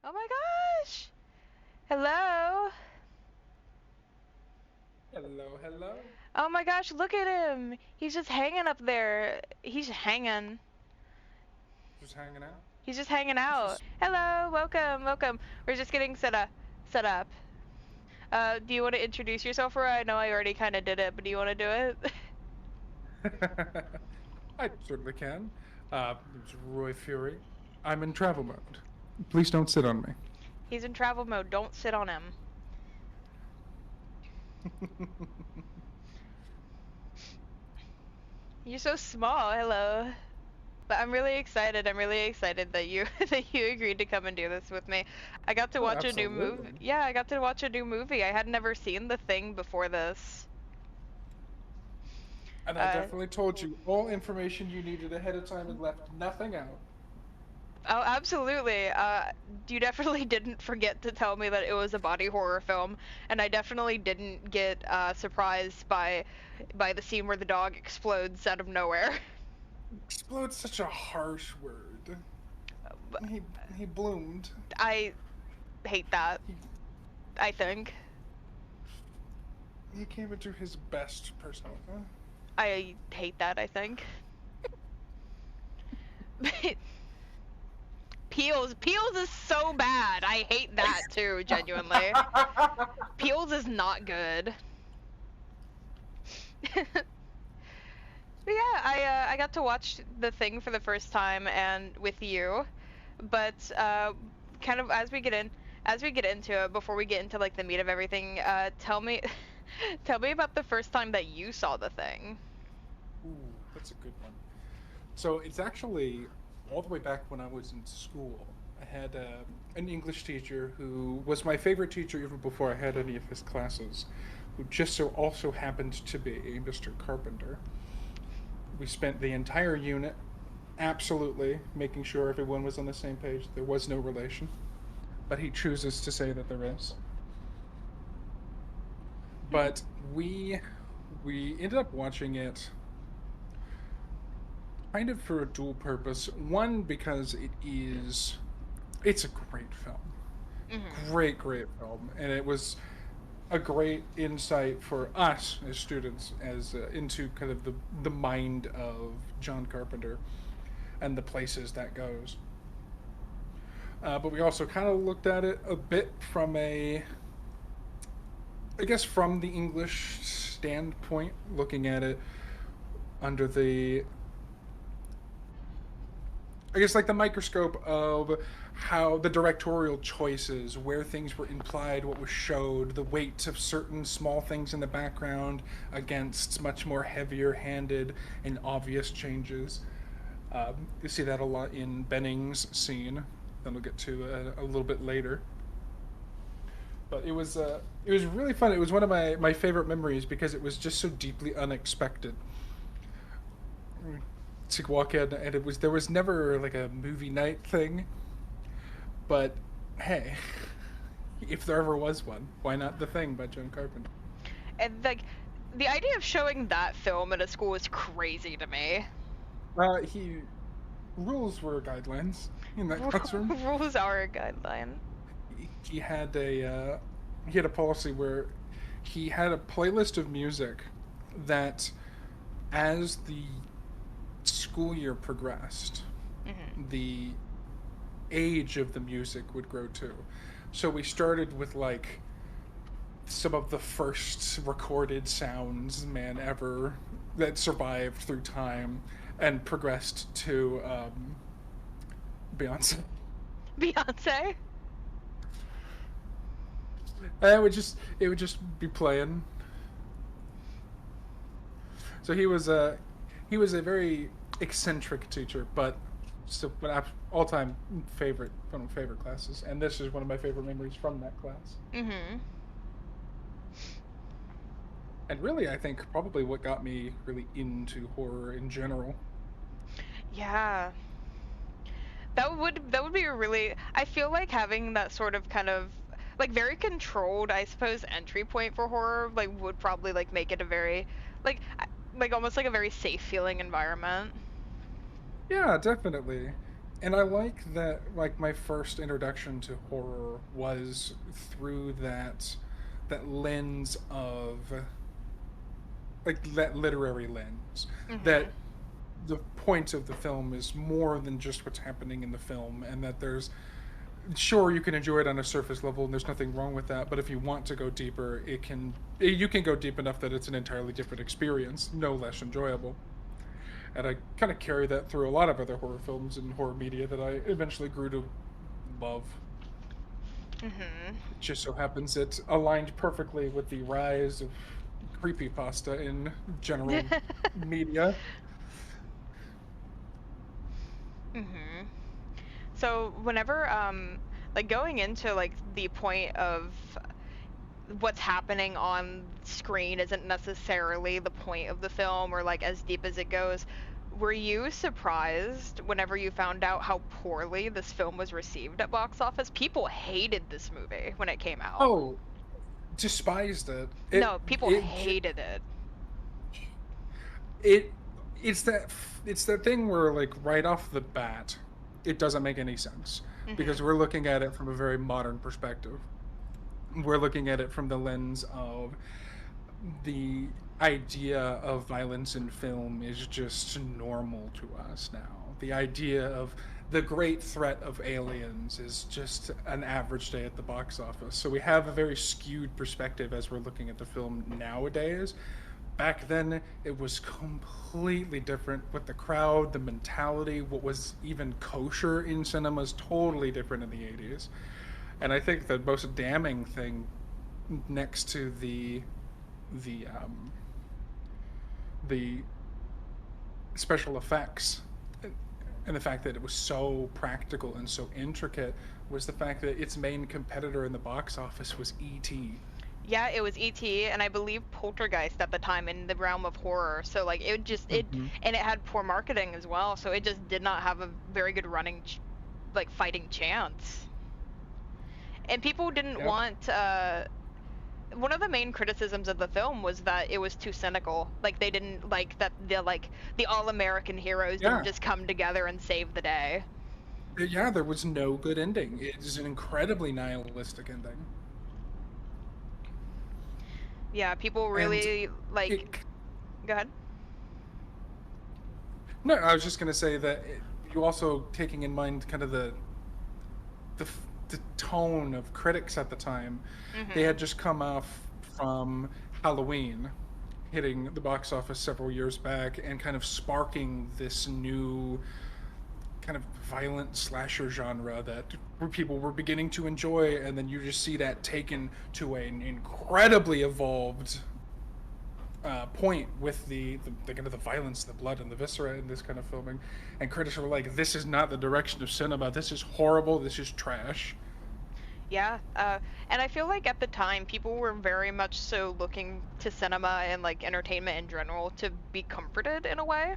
Oh my gosh! Hello! Hello, hello. Oh my gosh, look at him! He's just hanging up there. He's hanging. Just hanging out. He's just hanging It's out. just Hello, welcome, welcome. We're just getting set up. Do you want to introduce yourself, or I know I already kind of did it, but do you want to do it? I certainly can. It's RoyFury. I'm in travel mode. Please don't sit on me. He's in travel mode. Don't sit on him. You're so small. Hello. But I'm really excited. I'm really excited that you that you agreed to come and do this with me. I got to Oh, watch a new movie. absolutely. Yeah, I got to watch a new movie. I had never seen The Thing before this. And I Uh, definitely told you all information you needed ahead of time and left nothing out. oh, absolutely. You definitely didn't forget to tell me that it was a body horror film, and I definitely didn't get surprised by the scene where the dog explodes out of nowhere. Explode's such a harsh word. He he bloomed. I hate that. He I think. he came into his best persona. I hate that, I think. Peels is so bad. I hate that too, genuinely. Peels is not good. But yeah, I got to watch The Thing for the first time and with you, but kind of as we get into it, before we get into like the meat of everything, tell me tell me about the first time that you saw The Thing. Ooh, that's a good one. So it's actually all the way back when I was in school. I had an English teacher who was my favorite teacher even before I had any of his classes, who just so also happened to be Mr. Carpenter. We spent the entire unit absolutely making sure everyone was on the same page. There was no relation, but he chooses to say that there is. But we ended up watching it kind of for a dual purpose. One, because it's a great film, Hmm. great film, and it was a great insight for us as students as into kind of the mind of John Carpenter and the places that goes. But we also kind of looked at it a bit from I guess, from the English standpoint, looking at it under I guess like the microscope of how the directorial choices, where things were implied, what was showed, the weight of certain small things in the background against much more heavier handed and obvious changes. You see that a lot in Benning's scene that we'll get to a little bit later. But it was really fun. It was one of my favorite memories because it was just so deeply unexpected to walk in, and there was never like a movie night thing, but hey, if there ever was one, why not The Thing by John Carpenter? And like the idea of showing that film at a school is crazy to me. He rules were guidelines in that classroom. Rules are a guideline. He had he had a policy where he had a playlist of music that, as the school year progressed, Hmm. the age of the music would grow too. So we started with like some of the first recorded sounds man ever that survived through time and progressed to Beyonce. Beyonce. And it would just be playing. So he was a very eccentric teacher, but still an all time favorite, one of my favorite classes, and this is one of my favorite memories from that class. Hmm. And really, I think probably what got me really into horror in general. Yeah. That would be a really, I feel like having that sort of kind of like very controlled, I suppose, entry point for horror like would probably like make it a very like almost like a very safe feeling environment. Yeah, definitely. And I like that, like, my first introduction to horror was through that lens of, like, that literary lens. That Mhm. the point of the film is more than just what's happening in the film, and that there's, sure, you can enjoy it on a surface level and there's nothing wrong with that, but if you want to go deeper, you can go deep enough that it's an entirely different experience, no less enjoyable. And I kind of carry that through a lot of other horror films and horror media that I eventually grew to love. Mhm. It just so happens it aligned perfectly with the rise of creepypasta in general media. Mhm. So whenever like going into like the point of what's happening on screen isn't necessarily the point of the film or like as deep as it goes. Were you surprised whenever you found out how poorly this film was received at box office? People hated this movie when it came out. Oh, despised it. No, people hated it. It it's that it's that thing where, like, right off the bat, it doesn't make any sense because Mhm. we're looking at it from a very modern perspective. We're looking at it from the lens of the idea of violence in film is just normal to us now. The idea of the great threat of aliens is just an average day at the box office. So we have a very skewed perspective as we're looking at the film nowadays. Back then, it was completely different with the crowd, the mentality, what was even kosher in cinema is totally different in the 80s. And I think the most damning thing next to the um, the special effects and the fact that it was so practical and so intricate was the fact that its main competitor in the box office was E.T. Yeah, it was E.T. and I believe Poltergeist at the time in the realm of horror. So like it just it Mm-hmm. and it had poor marketing as well. So it just did not have a very good like fighting chance. And people didn't Yep. want one of the main criticisms of the film was that it was too cynical. Like they didn't like that the all-American heroes didn't Yeah. just come together and save the day. Yeah, there was no good ending. It is an incredibly nihilistic ending. Yeah, people And really like it go ahead. no, I was just going to say that you also taking in mind kind of the the tone of critics at the time. They Mhm. had just come off from Halloween, hitting the box office several years back, and kind of sparking this new kind of violent slasher genre that people were beginning to enjoy, and then you just see that taken to an incredibly evolved point with the kind of the violence, the blood, and the viscera in this kind of filming. And critics were like, "This is not the direction of cinema. This is horrible. This is trash." Yeah, and I feel like at the time people were very much so looking to cinema and like entertainment in general to be comforted in a way.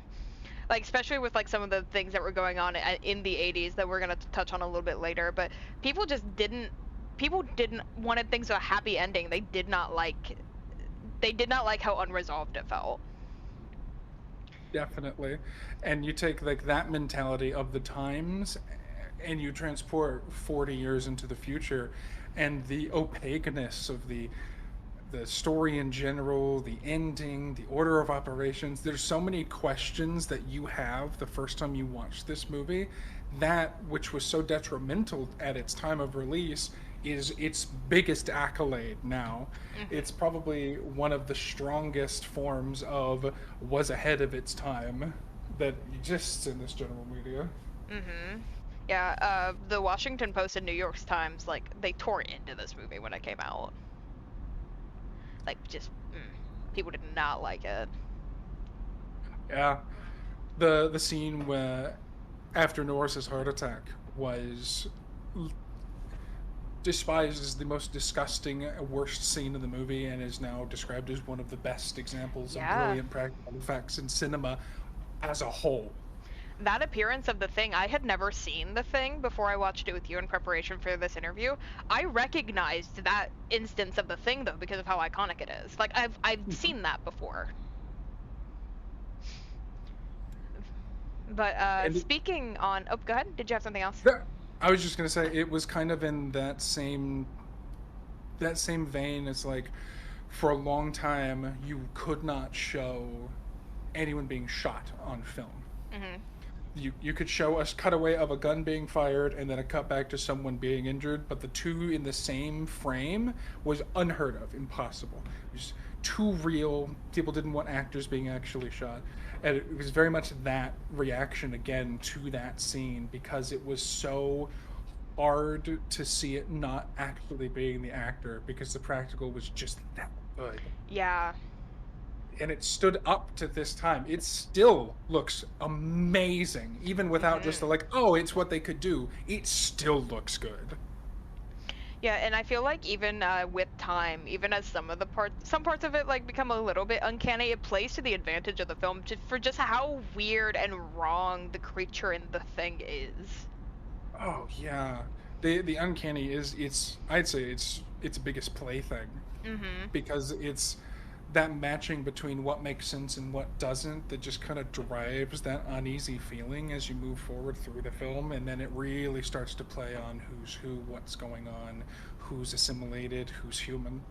Like especially with like some of the things that were going on in the 80s that we're going to touch on a little bit later, but people just didn't people didn't wanted things with a happy ending. They did not like how unresolved it felt. Definitely. And you take, like, that mentality of the times and you transport 40 years into the future, and the opaqueness of the story in general, the ending, the order of operations. There's so many questions that you have the first time you watch this movie. That which was so detrimental at its time of release is its biggest accolade now. It's Mhm. probably one of the strongest forms of was ahead of its time that exists in this general media. Mhm. Yeah, the Washington Post and New York Times like they tore into this movie when it came out. Like just people did not like it. Yeah. The scene where after Norris's heart attack was despised as the most disgusting, worst scene in the movie, and is now described as one of the best examples of Yeah. brilliant practical effects in cinema as a whole. That appearance of the Thing, I had never seen the Thing before I watched it with you in preparation for this interview. I recognized that instance of the Thing though because of how iconic it is. Like I've Mhm. seen that before. But And speaking on, oh, go ahead. Did you have something else? I was just gonna say it was kind of in that same vein as like for a long time you could not show anyone being shot on film. Hmm. You could show a cutaway of a gun being fired and then a cut back to someone being injured, but the two in the same frame was unheard of, impossible. It was too real. People didn't want actors being actually shot, and it was very much that reaction again to that scene because it was so hard to see it not actually being the actor because the practical was just that good, Yeah. and it stood up to this time. It still looks amazing, even without just the Hmm. like, oh, it's what they could do. It still looks good. Yeah, and I feel like even with time, even as some parts of it like become a little bit uncanny, it plays to the advantage of the film for just how weird and wrong the creature in the thing is. Oh yeah, the uncanny is it's I'd say it's biggest plaything Hmm. because it's that matching between what makes sense and what doesn't that just kind of drives that uneasy feeling as you move forward through the film, and then it really starts to play on who's who, what's going on, who's assimilated, who's human.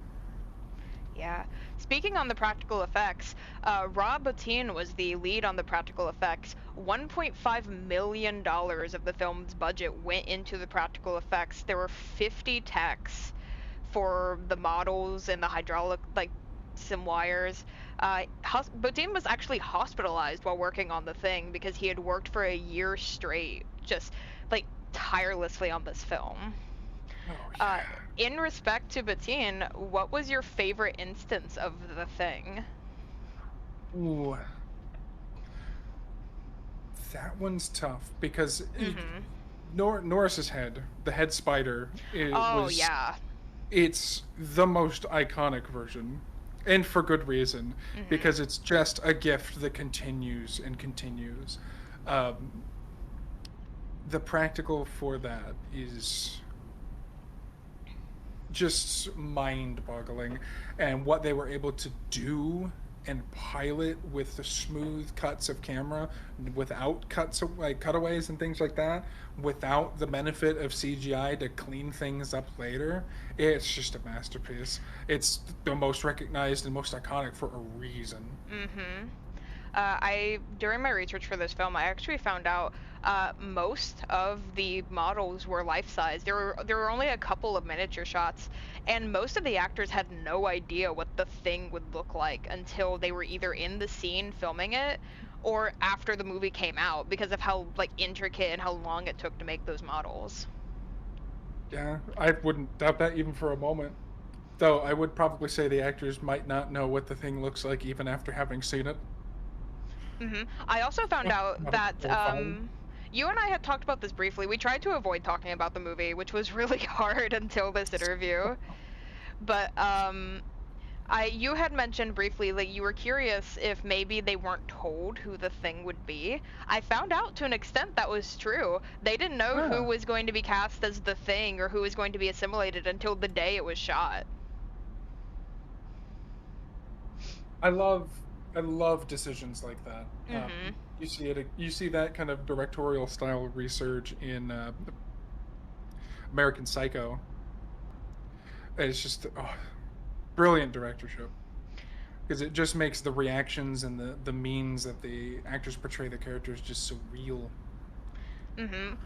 Yeah. Speaking on the practical effects, Rob Bottin was the lead on the practical effects. $1.5 million of the film's budget went into the practical effects. There were 50 techs for the models and the hydraulic, like, sim wires. Bottin was actually hospitalized while working on the thing because he had worked for a year straight, just, like, tirelessly on this film. Oh Uh, yeah. in respect to Bettine, what was your favorite instance of the thing? Ooh, that one's tough because Mm-hmm. Norris's head, the head spider, it Oh was yeah. it's the most iconic version, and for good reason, Mm-hmm. because it's just a gift that continues and continues. Um, the practical for that is just mind-boggling, and what they were able to do and pilot with the smooth cuts of camera without cuts like cutaways and things like that, without the benefit of CGI to clean things up later. It's just a masterpiece. It's the most recognized and most iconic for a reason. Mm-hmm. I during my research for this film, I actually found out most of the models were life size. There were only a couple of miniature shots, and most of the actors had no idea what the thing would look like until they were either in the scene filming it or after the movie came out because of how like intricate and how long it took to make those models. Yeah, I wouldn't doubt that even for a moment. Though I would probably say the actors might not know what the thing looks like even after having seen it. I also found out Not that or fine. you and I had talked about this briefly. We tried to avoid talking about the movie, which was really hard until this interview. But you had mentioned briefly that you were curious if maybe they weren't told who the thing would be. I found out to an extent that was true. They didn't know who Yeah. was going to be cast as the thing or who was going to be assimilated until the day it was shot. I love I love decisions like that. Mhm. You see that kind of directorial style research in American Psycho. It's just brilliant directorship because it just makes the reactions and the means that the actors portray the characters just so real. Mhm.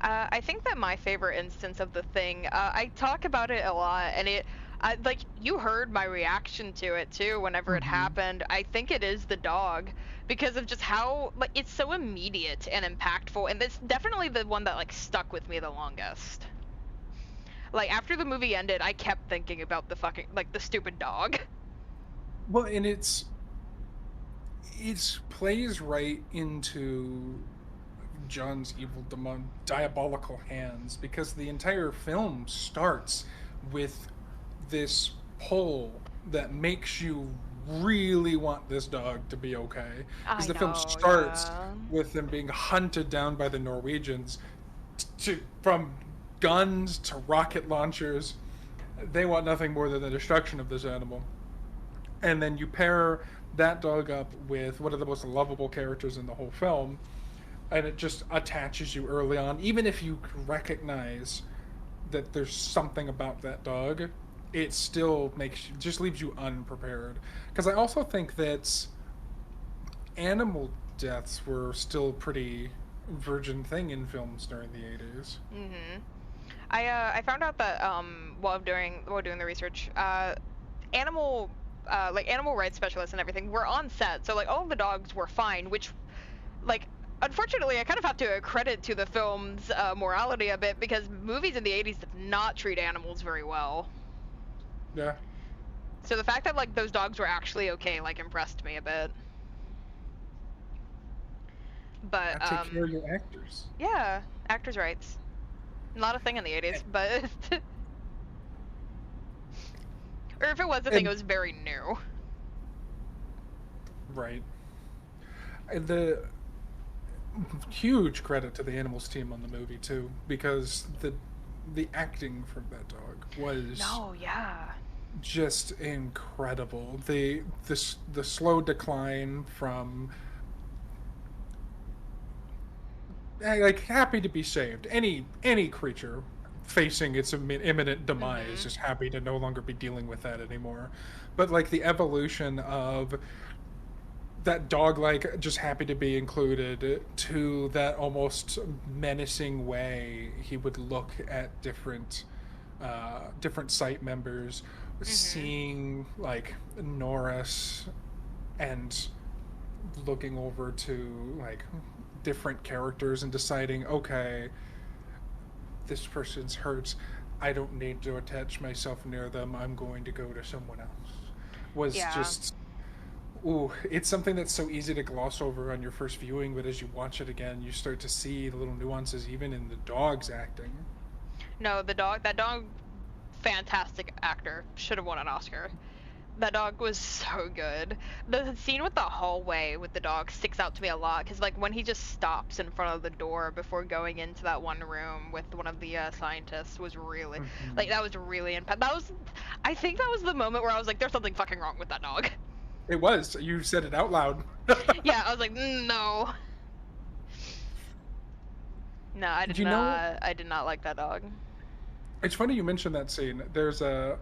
I think that my favorite instance of the thing, I talk about it a lot, and like you heard my reaction to it too whenever it Hmm. happened. I think it is the dog because of just how like it's so immediate and impactful, and it's definitely the one that like stuck with me the longest. Like after the movie ended, I kept thinking about the fucking like the stupid dog. Well, and it plays right into John's evil, diabolical hands because the entire film starts with this pull that makes you really want this dog to be okay. Because I the film know, starts yeah. with them being hunted down by the Norwegians from guns to rocket launchers. They want nothing more than the destruction of this animal. And then you pair that dog up with one of the most lovable characters in the whole film, and it just attaches you early on, even if you recognize that there's something about that dog. It still just leaves you unprepared. Because I also think that animal deaths were still pretty virgin thing in films during the 80s. Mm-hmm. I found out that while doing the research, animal animal rights specialists and everything were on set, so like all of the dogs were fine, which like unfortunately I kind of have to credit to the film's morality a bit, because movies in the 80s did not treat animals very well. Yeah. So the fact that like those dogs were actually okay like impressed me a bit. But Take care of your actors. yeah, actors' rights. Not a thing in the 80s, but or if it was a thing, it was very new. Right. The huge credit to the animals team on the movie too, because the acting from that dog was just incredible. The slow decline from like happy to be saved. Any creature facing its imminent demise is happy to no longer be dealing with that anymore. But like the evolution of that dog, like just happy to be included, to that almost menacing way he would look at different site members, seeing like Norris and looking over to like different characters and deciding, okay, this person's hurt, I don't need to attach myself near them, I'm going to go to someone else, was just ooh, it's something that's so easy to gloss over on your first viewing, but as you watch it again, you start to see the little nuances even in the dog's acting. No, that dog, fantastic actor, should have won an Oscar. That dog was so good. The scene with the hallway with the dog sticks out to me a lot, because like when he just stops in front of the door before going into that one room with one of the scientists was really like, that was really I think that was the moment where I was like, there's something fucking wrong with that dog. It was. You said it out loud. Yeah, I was like, no. No, I did not like that dog. It's funny you mentioned that scene. There's a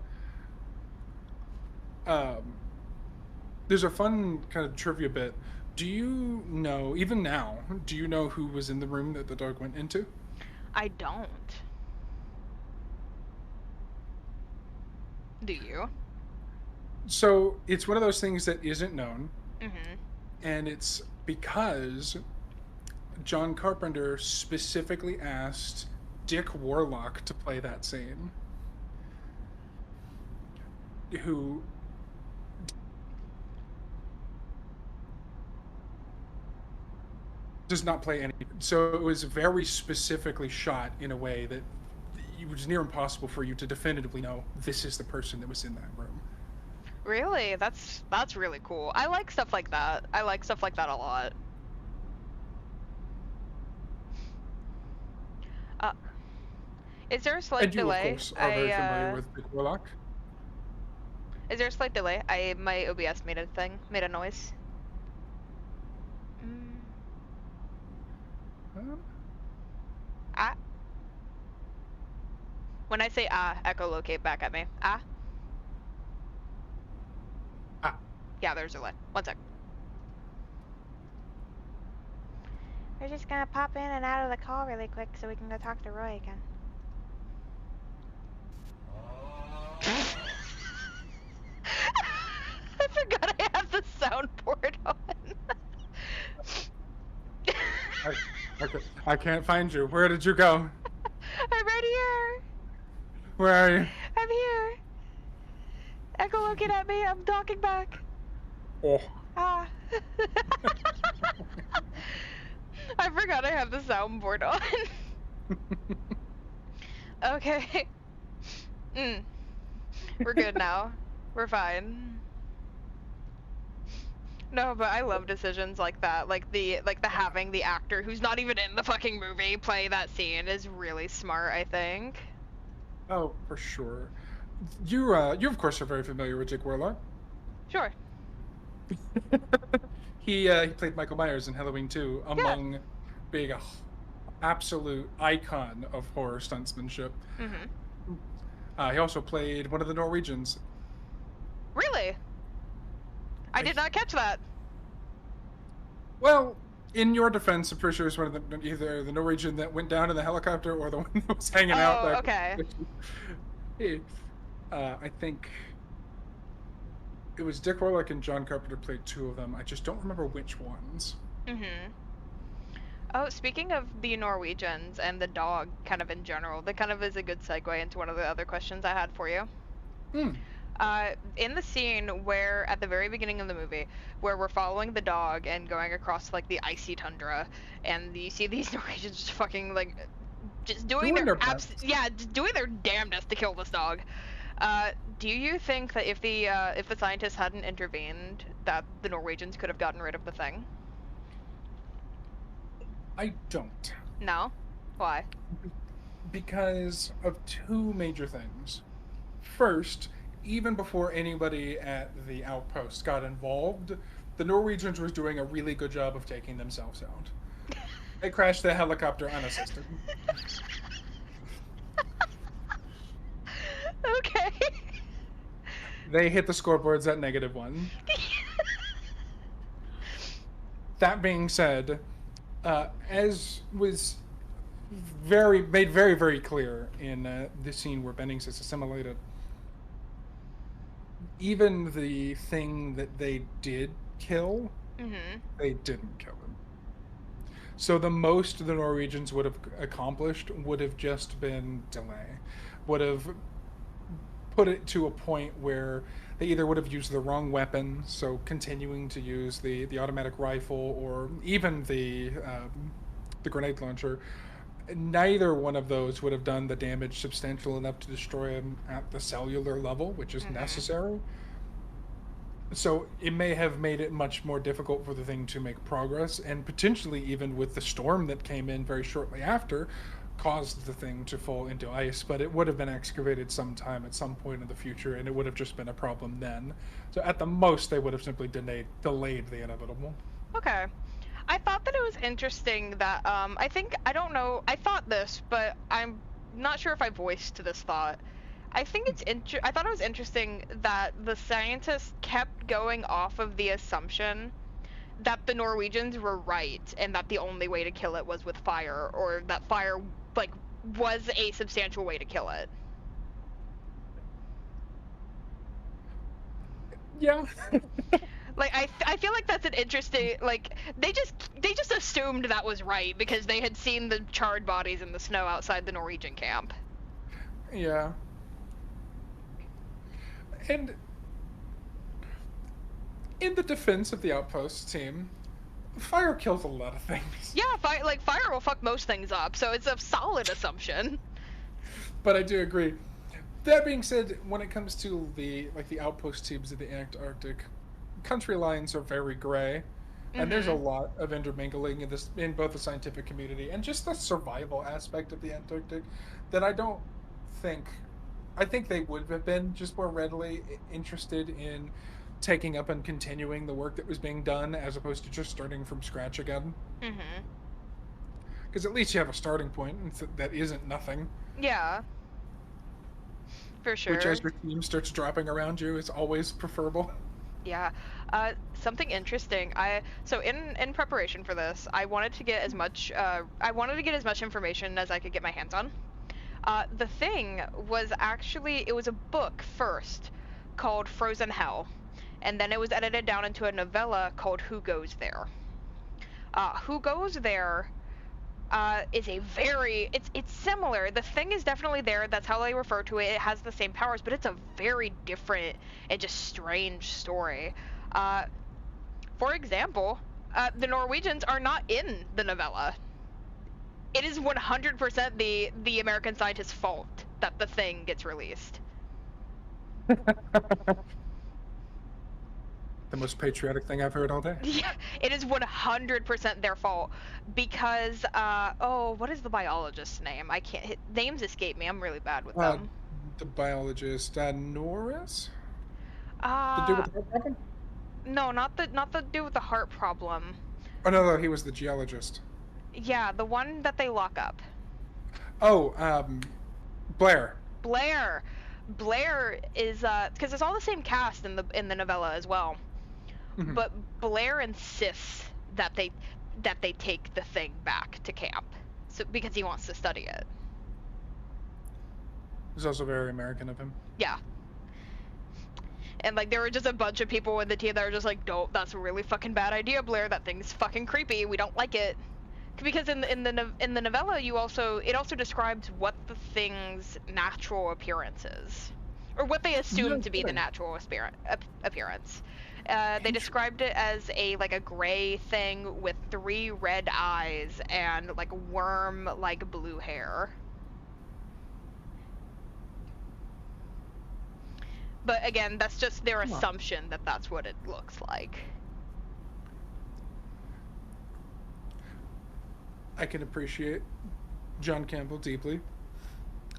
fun kind of trivia bit. Do you know, even now, do you know who was in the room that the dog went into? I don't. Do you? So it's one of those things that isn't known, and it's because John Carpenter specifically asked Dick Warlock to play that scene, who does not play any. So it was very specifically shot in a way that it was near impossible for you to definitively know this is the person that was in that room. Really? That's really cool. I like stuff like that. I like stuff like that a lot. Is there a slight delay? And you, of course, are very familiar with Dick Warlock. Is there a slight delay? My OBS made a noise. When I say echolocate back at me. Yeah, there's a delay. One sec. We're just gonna pop in and out of the call really quick so we can go talk to Roy again. I forgot I have the soundboard on. I can't find you. Where did you go? I'm right here. Where are you? I'm here. Echolocate at me. I'm talking back. Oh. I forgot I have the soundboard on. Okay. We're good now. We're fine. No, but I love decisions like that. Like the having the actor who's not even in the fucking movie play that scene is really smart, I think. Oh, for sure. You of course are very familiar with Dick Warlock. Sure. He played Michael Myers in Halloween 2, among big, absolute icon of horror stuntsmanship. Mm-hmm. He also played one of the Norwegians. Really? I did not catch that. Well, in your defense, I'm pretty sure it's one of either the Norwegian that went down in the helicopter or the one that was hanging out Oh, there. okay. I think it was Dick Orlick and John Carpenter played two of them. I just don't remember which ones. Mm-hmm. Oh, speaking of the Norwegians and the dog, kind of in general, that kind of is a good segue into one of the other questions I had for you. Hmm. In the scene where, at the very beginning of the movie, where we're following the dog and going across, like, the icy tundra, and you see these Norwegians just fucking, like, just doing their just doing their damnedest to kill this dog. Do you think that if the scientists hadn't intervened, that the Norwegians could have gotten rid of the thing? I don't. No? Why? Because of two major things. First, even before anybody at the outpost got involved, the Norwegians were doing a really good job of taking themselves out. They crashed the helicopter unassisted. Okay. They hit the scoreboards at -1. That being said, as was made very, very clear in the scene where Bennings is assimilated, even the thing that they did kill, they didn't kill him. So the most the Norwegians would have accomplished would have just been delay, would have put it to a point where they either would have used the wrong weapon, so continuing to use the automatic rifle or even the grenade launcher. Neither one of those would have done the damage substantial enough to destroy him at the cellular level, which is necessary. So it may have made it much more difficult for the thing to make progress, and potentially even with the storm that came in very shortly after, caused the thing to fall into ice, but it would have been excavated sometime at some point in the future, and it would have just been a problem then. So at the most, they would have simply delayed the inevitable. Okay. I thought that it was interesting that, I don't know, I thought this, but I'm not sure if I voiced this thought. I thought it was interesting that the scientists kept going off of the assumption that the Norwegians were right, and that the only way to kill it was with fire, or that fire, like, was a substantial way to kill it. Yeah. Like, I feel like that's an interesting, like, they just assumed that was right because they had seen the charred bodies in the snow outside the Norwegian camp. Yeah. And in the defense of the outpost team, fire kills a lot of things. Yeah, fire will fuck most things up, so it's a solid assumption. But I do agree. That being said, when it comes to the outpost teams of the Antarctic, country lines are very gray, and there's a lot of intermingling in both the scientific community and just the survival aspect of the Antarctic that I think they would have been just more readily interested in taking up and continuing the work that was being done as opposed to just starting from scratch again. Because at least you have a starting point that isn't nothing. Yeah. For sure. Which, as your team starts dropping around you, is always preferable. Yeah. Something interesting. So in preparation for this, I wanted to get as much information as I could get my hands on. The thing was actually, it was a book first called Frozen Hell, and then it was edited down into a novella called Who Goes There. Who Goes There is it's similar. The thing is definitely there. That's how they refer to it. It has the same powers, but it's a very different and just strange story. For example, the Norwegians are not in the novella. It is 100% the American scientist's fault that the thing gets released. The most patriotic thing I've heard all day. Yeah, it is 100% their fault because, what is the biologist's name? Names escape me. I'm really bad with them. The biologist, Norris? The dude with the heart problem? No, not the dude with the heart problem. Oh, no, he was the geologist. Yeah, the one that they lock up. Oh, Blair. Blair. Blair is because it's all the same cast in the novella as well. Hmm. But Blair insists that they take the thing back to camp, so because he wants to study it. It's also very American of him. Yeah. And like there were just a bunch of people in the team that were just like, "Don't, that's a really fucking bad idea, Blair. That thing's fucking creepy. We don't like it." Because in the novella, it also describes what the thing's natural appearance is, or what they assume No to be the kidding. natural appearance. They described it as a gray thing with 3 red eyes and like worm like blue hair. But again, that's just their Huh. assumption that that's what it looks like. I can appreciate John Campbell deeply.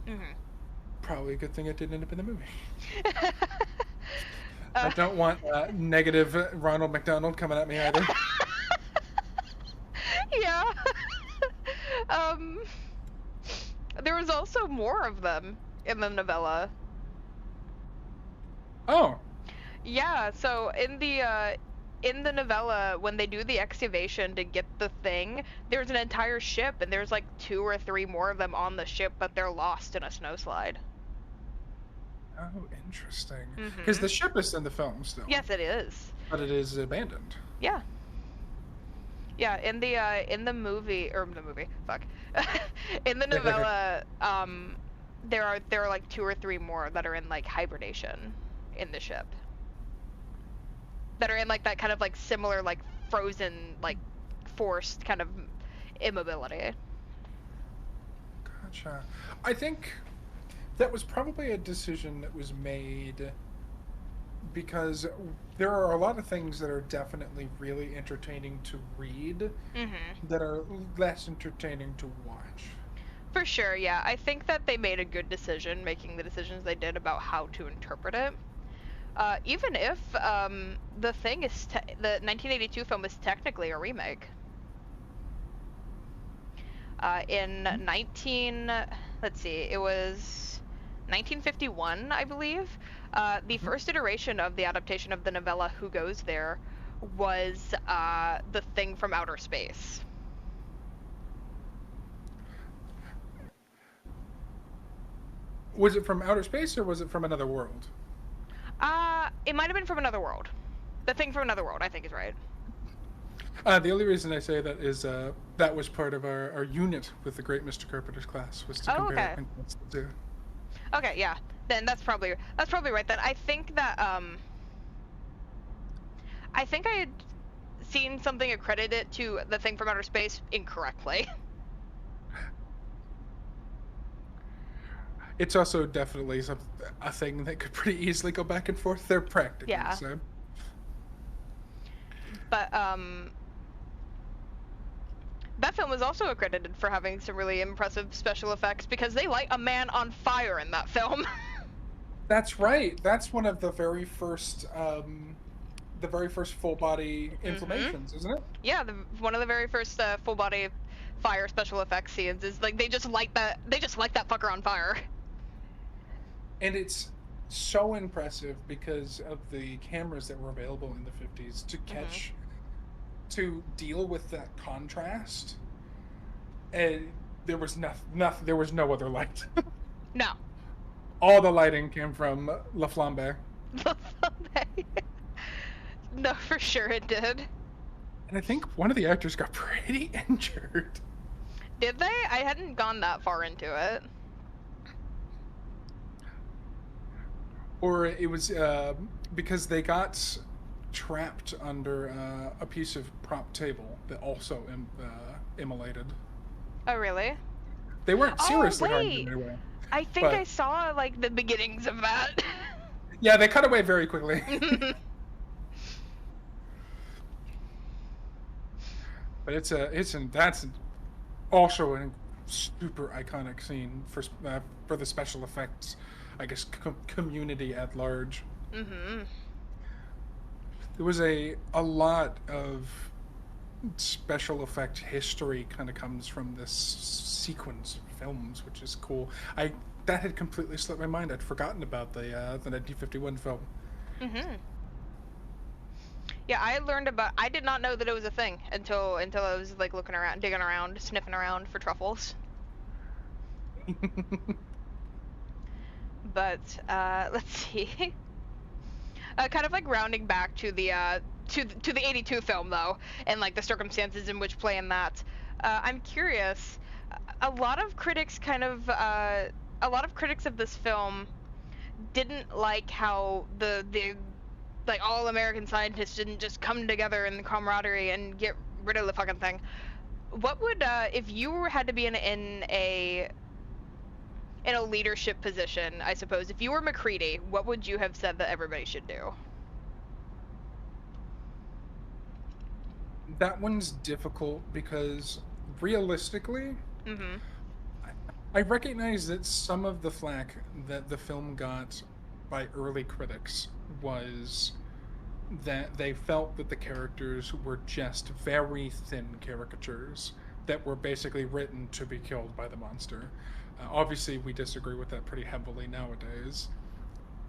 Hmm. Probably a good thing it didn't end up in the movie. I uh, don't want negative Ronald McDonald coming at me either. yeah. um, there was also more of them in the novella. Oh, Yeah, so in the novella, when they do the excavation to get the thing, there's an entire ship, and there's like 2 or 3 more of them on the ship, but they're lost in a snowslide. oh, interesting. Because Mm-hmm. the ship is in the film still, Yes, it is. but it is abandoned. Yeah. Yeah, in the movie, or the movie, fuck. In the novella, there are like 2 or 3 more that are in like hibernation in the ship. That are in like that kind of like similar like frozen like forced kind of immobility. Gotcha. I think that was probably a decision that was made because there are a lot of things that are definitely really entertaining to read Mhm. that are less entertaining to watch. For sure, yeah. I think that they made a good decision making the decisions they did about how to interpret it. Even if the thing is the 1982 film is technically a remake. In 19 let's see, it was 1951, I believe. The Mhm. first iteration of the adaptation of the novella Who Goes There was The Thing from Outer Space. Was it from outer space or was it from another world? It might have been from another world. The Thing from Another World, I think is right. The only reason I say that is that was part of our unit with the great Mr. Carpenter's class was to Oh, compare okay. and contrast the two. Okay, yeah. Then that's probably right. Then I think I had seen something accredited to The Thing from Outer Space incorrectly. It's also definitely a thing that could pretty easily go back and forth. They're practically the Yeah. same. But that film was also accredited for having some really impressive special effects because they light a man on fire in that film. That's right. That's one of the very first full body Mhm. inflammations, isn't it? Yeah, one of the very first full body fire special effects scenes is like they just light that fucker on fire. And it's so impressive because of the cameras that were available in the 50s to Mhm. catch to deal with that contrast. And there was nothing. There was no other light. No. All the lighting came from La Flambe, No, for sure it did. and I think one of the actors got pretty injured. Did they? I hadn't gone that far into it. Or it was because they got trapped under a piece of prop table that also immolated. Oh, really? They weren't Oh, seriously harmed in wait. any way, I think I but saw like the beginnings of that. yeah, they cut away very quickly. But that's also a super iconic scene for the special effects, I guess, community at large. Mhm. There was a lot of special effect history kind of comes from this sequence of films, which is cool. I That had completely slipped my mind. I'd forgotten about the 1951 film. Mm-hmm. Yeah, I learned about. I did not know that it was a thing until I was like looking around, digging around, sniffing around for truffles. But let's see. Kind of like rounding back to the to the '82 film though, and like the circumstances in which play in that. I'm curious. A lot of critics a lot of critics of this film didn't like how the like all American scientists didn't just come together in the camaraderie and get rid of the fucking thing. What would if you had to be in a leadership position, I suppose, if you were McCready, what would you have said that everybody should do? That one's difficult because realistically, Mm-hmm. I recognize that some of the flack that the film got by early critics was that they felt that the characters were just very thin caricatures that were basically written to be killed by the monster. Obviously, we disagree with that pretty heavily nowadays.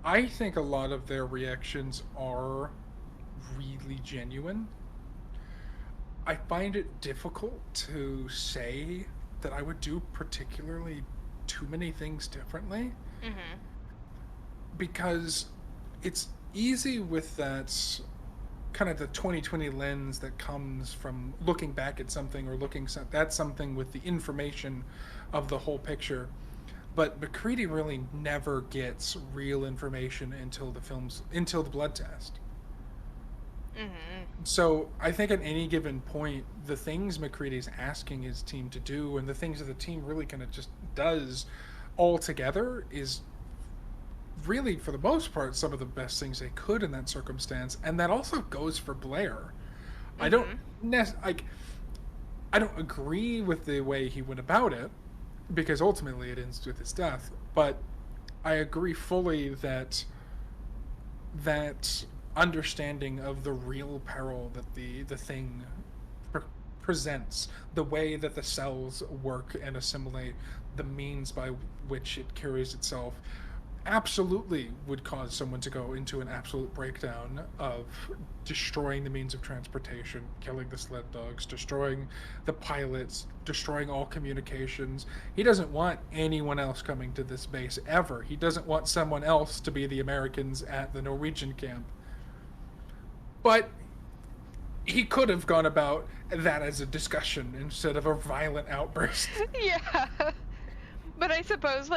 I think a lot of their reactions are really genuine. I find it difficult to say that I would do particularly too many things differently Mm-hmm. because it's easy with that kind of the 2020 lens that comes from looking back at something or looking at something with the information of the whole picture. But McCready really never gets real information until the blood test. Mm-hmm. So I think at any given point, the things McCready's asking his team to do and the things that the team really kind of just does all together is really, for the most part, some of the best things they could in that circumstance. And that also goes for Blair. I don't Mm-hmm. I don't agree with the way he went about it because ultimately it ends with his death. But I agree fully that that understanding of the real peril that the thing presents, the way that the cells work and assimilate, the means by which it carries itself, absolutely would cause someone to go into an absolute breakdown of destroying the means of transportation, killing the sled dogs, destroying the pilots, destroying all communications. He doesn't want anyone else coming to this base ever. He doesn't want someone else to be the Americans at the Norwegian camp. But he could have gone about that as a discussion instead of a violent outburst. Yeah. But I suppose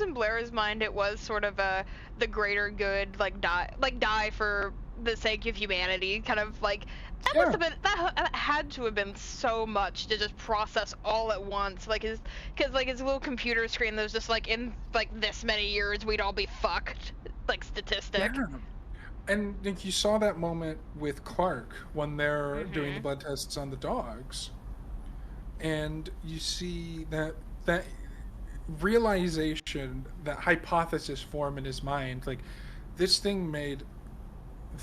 in Blair's mind it was sort of the greater good, like die for the sake of humanity, kind of like that must Yeah. have been that had to have been so much to just process all at once, like because like his little computer screen that was just like in like this many years we'd all be fucked, like statistic. Yeah. And like, you saw that moment with Clark when they're doing the Mhm. blood tests on the dogs. And you see that realization, that hypothesis form in his mind, like this thing made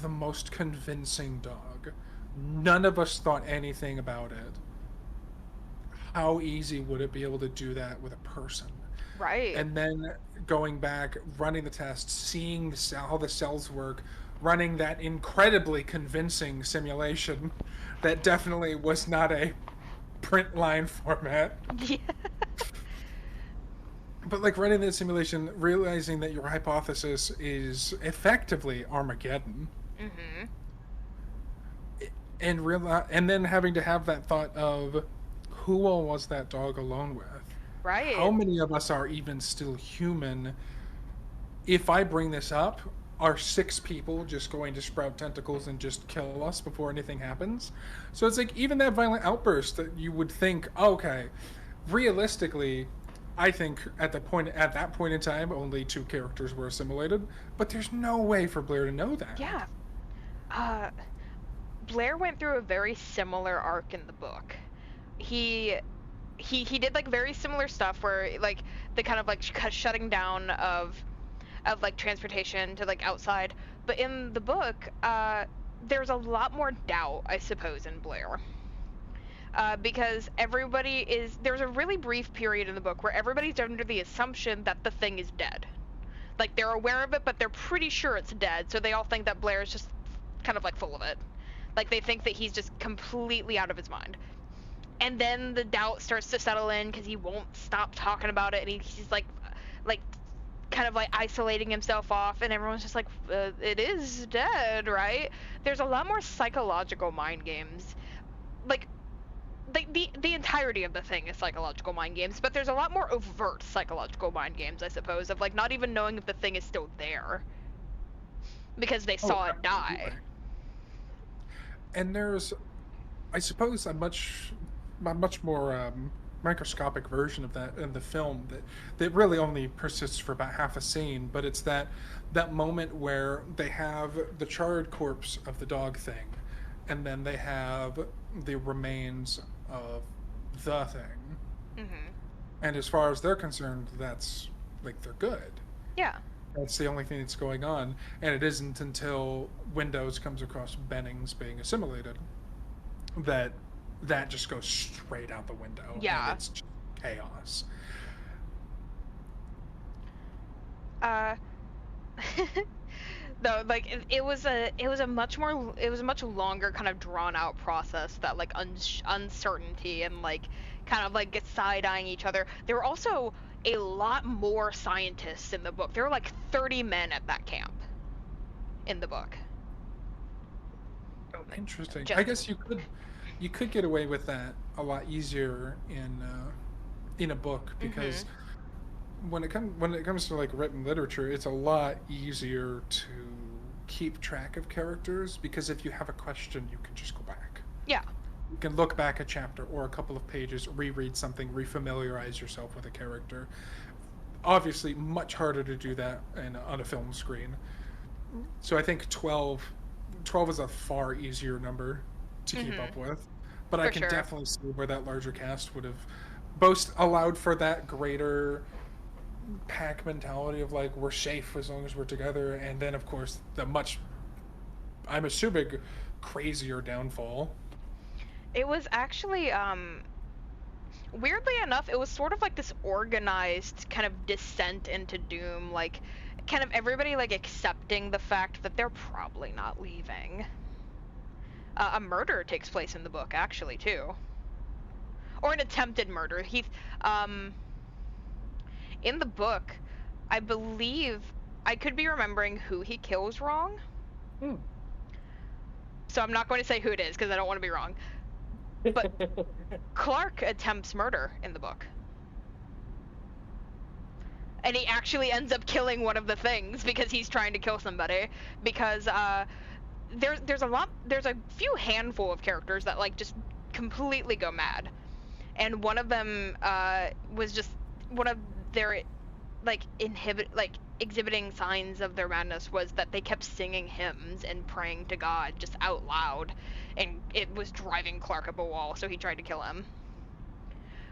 the most convincing dog. None of us thought anything about it. How easy would it be able to do that with a person? Right. And then going back, running the test, seeing how the cells work, running that incredibly convincing simulation that definitely was not a print line format. Yeah. But like running that simulation, realizing that your hypothesis is effectively Armageddon, Mhm. and then having to have that thought of who all was that dog alone with? How Right. many of us are even still human? If I bring this up, are 6 people just going to sprout tentacles and just kill us before anything happens? So it's like even that violent outburst that you would think, okay, realistically, I think at that point in time, only 2 characters were assimilated, but there's no way for Blair to know that. Yeah. Uh, Blair went through a very similar arc in the book. He he did like very similar stuff where like the kind of like shutting down of like transportation to like outside. But in the book, there's a lot more doubt, I suppose, in Blair. because there's a really brief period in the book where everybody's under the assumption that the thing is dead. Like, they're aware of it, but they're pretty sure it's dead, so they all think that Blair's just kind of, like, full of it. Like, they think that he's just completely out of his mind. And then the doubt starts to settle in because he won't stop talking about it, and he's, like, kind of, like, isolating himself off, and everyone's just like, it is dead, right? There's a lot more psychological mind games. Like, the entirety of the thing is psychological mind games, but there's a lot more overt psychological mind games, I suppose, of, like, not even knowing if the thing is still there because they saw it die. And there's, I suppose, a much more microscopic version of that in the film that really only persists for about half a scene, but it's that moment where they have the charred corpse of the dog thing, and then they have the remains of the thing. Mm-hmm. And as far as they're concerned, that's, like, they're good. Yeah. That's the only thing that's going on. And it isn't until Windows comes across Bennings being assimilated that just goes straight out the window. Yeah. And it's just chaos. Though, like, it was a much longer kind of drawn out process, that, like, uncertainty and, like, kind of, like, side-eyeing each other. There were also a lot more scientists in the book. There were, like, 30 men at that camp in the book. Interesting. I guess you could get away with that a lot easier in a book, because when it comes to, like, written literature, it's a lot easier to keep track of characters, because if you have a question, you can just go back. Yeah. You can look back a chapter or a couple of pages, reread something, refamiliarize yourself with a character. Obviously, much harder to do that on a film screen. So I think 12 is a far easier number to keep up with. But I can definitely see where that larger cast would have both allowed for that greater pack mentality of, like, we're safe as long as we're together, and then, of course, the much, I'm assuming, crazier downfall. It was actually, weirdly enough, it was sort of like this organized kind of descent into doom, like, kind of everybody, like, accepting the fact that they're probably not leaving. A murder takes place in the book, actually, too. Or an attempted murder. In the book, I believe, I could be remembering who he kills wrong. So I'm not going to say who it is, because I don't want to be wrong. But Clark attempts murder in the book. And he actually ends up killing one of the things because he's trying to kill somebody. Because there's a few handful of characters that, like, just completely go mad. And one of them was just one of their, like, exhibiting signs of their madness was that they kept singing hymns and praying to God just out loud, and it was driving Clark up a wall, so he tried to kill him.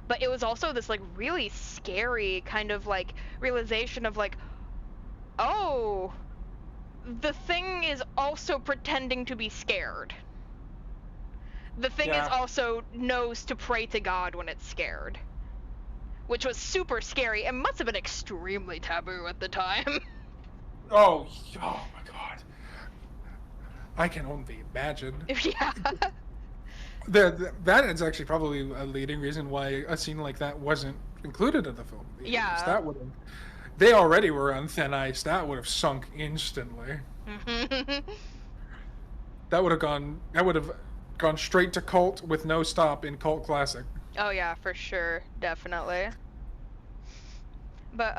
But it was also this, like, really scary kind of, like, realization of, like, oh, the thing is also pretending to be scared. The thing is also knows to pray to God when it's scared. Which was super scary and must have been extremely taboo at the time. Oh my god. I can only imagine. Yeah. That is actually probably a leading reason why a scene like that wasn't included in the film. Yeah. That would have, they already were on thin ice. That would have sunk instantly. That would have gone straight to cult with no stop in Cult Classic. Oh yeah, for sure, definitely. But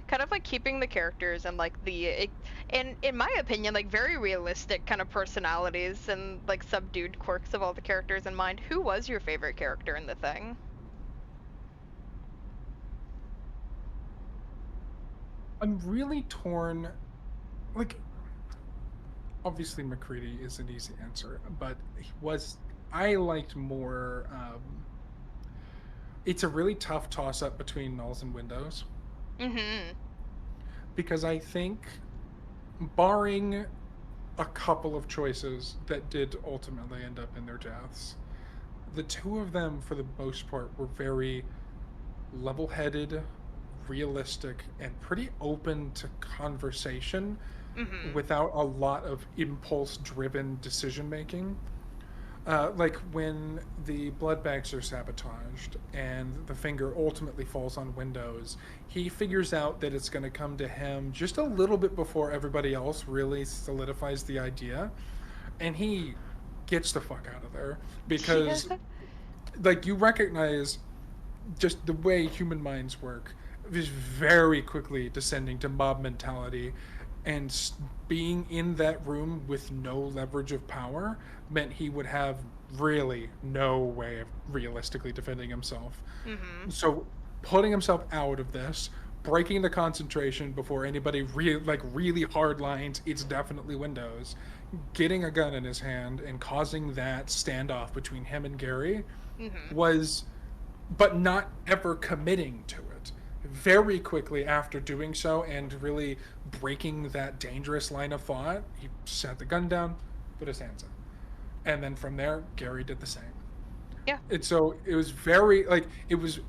kind of, like, keeping the characters and, like, in my opinion, like, very realistic kind of personalities and, like, subdued quirks of all the characters in mind. Who was your favorite character in the thing? I'm really torn. Like, obviously McCready is an easy answer, but I liked more. It's a really tough toss-up between Nulls and Windows. Because I think, barring a couple of choices that did ultimately end up in their deaths, the two of them, for the most part, were very level-headed, realistic, and pretty open to conversation Mhm. without a lot of impulse-driven decision making. Like when the blood bags are sabotaged and the finger ultimately falls on Windows, he figures out that it's going to come to him just a little bit before everybody else really solidifies the idea, and he gets the fuck out of there Yeah. because, like, you recognize just the way human minds work is very quickly descending to mob mentality, and being in that room with no leverage of power meant he would have really no way of realistically defending himself. Mhm. So putting himself out of this, breaking the concentration before anybody really hard lines, it's definitely Windows, getting a gun in his hand and causing that standoff between him and Gary Mhm. was, but not ever committing to it. Very quickly after doing so and really breaking that dangerous line of thought, he set the gun down, put his hands up. And then from there, Gary did the same. Yeah. And so it was very, like, it was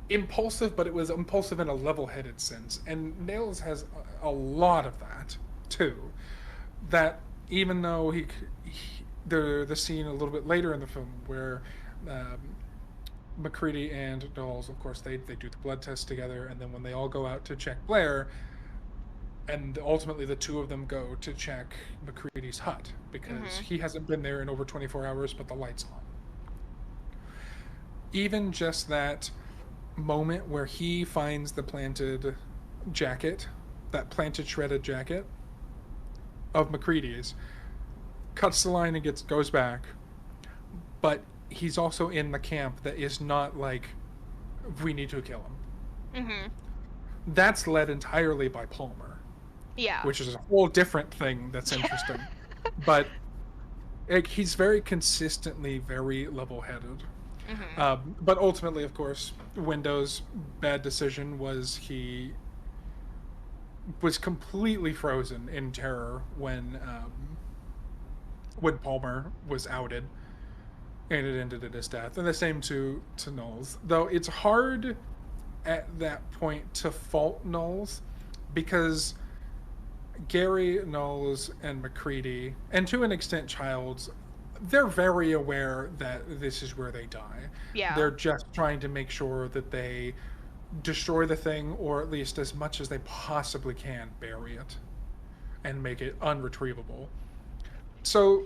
impulsive, but it was impulsive in a level headed sense. And Nails has a lot of that, too. That even though the scene a little bit later in the film where um, McCready and Knowles, of course, they do the blood test together, and then when they all go out to check Blair, and ultimately the two of them go to check McCready's hut because Mhm. he hasn't been there in over 24 hours, but the light's on. Even just that moment where he finds the planted jacket, that planted shredded jacket of McCready's, cuts the line and goes back, but he's also in the camp that is not like, we need to kill him. Mhm. That's led entirely by Palmer, Yeah. which is a whole different thing that's interesting. But like, he's very consistently very level-headed. Mhm. But ultimately, of course, Windows' bad decision was he was completely frozen in terror when Palmer was outed, and it ended in his death. And the same to Knowles, though it's hard at that point to fault Knowles because Gary, Knowles, and McCready, and to an extent Childs, they're very aware that this is where they die. Yeah. They're just trying to make sure that they destroy the thing, or at least as much as they possibly can, bury it and make it unretrievable. So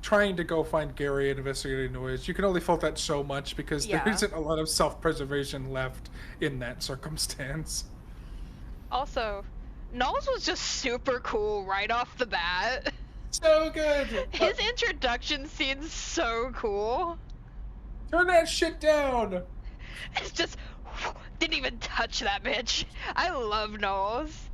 trying to go find Gary and investigating noise, you can only fault that so much because there Yeah. isn't a lot of self-preservation left in that circumstance. Also, Knowles was just super cool right off the bat. So good. His introduction scene's so cool. Turn that shit down. It's just didn't even touch that bitch. I love Knowles.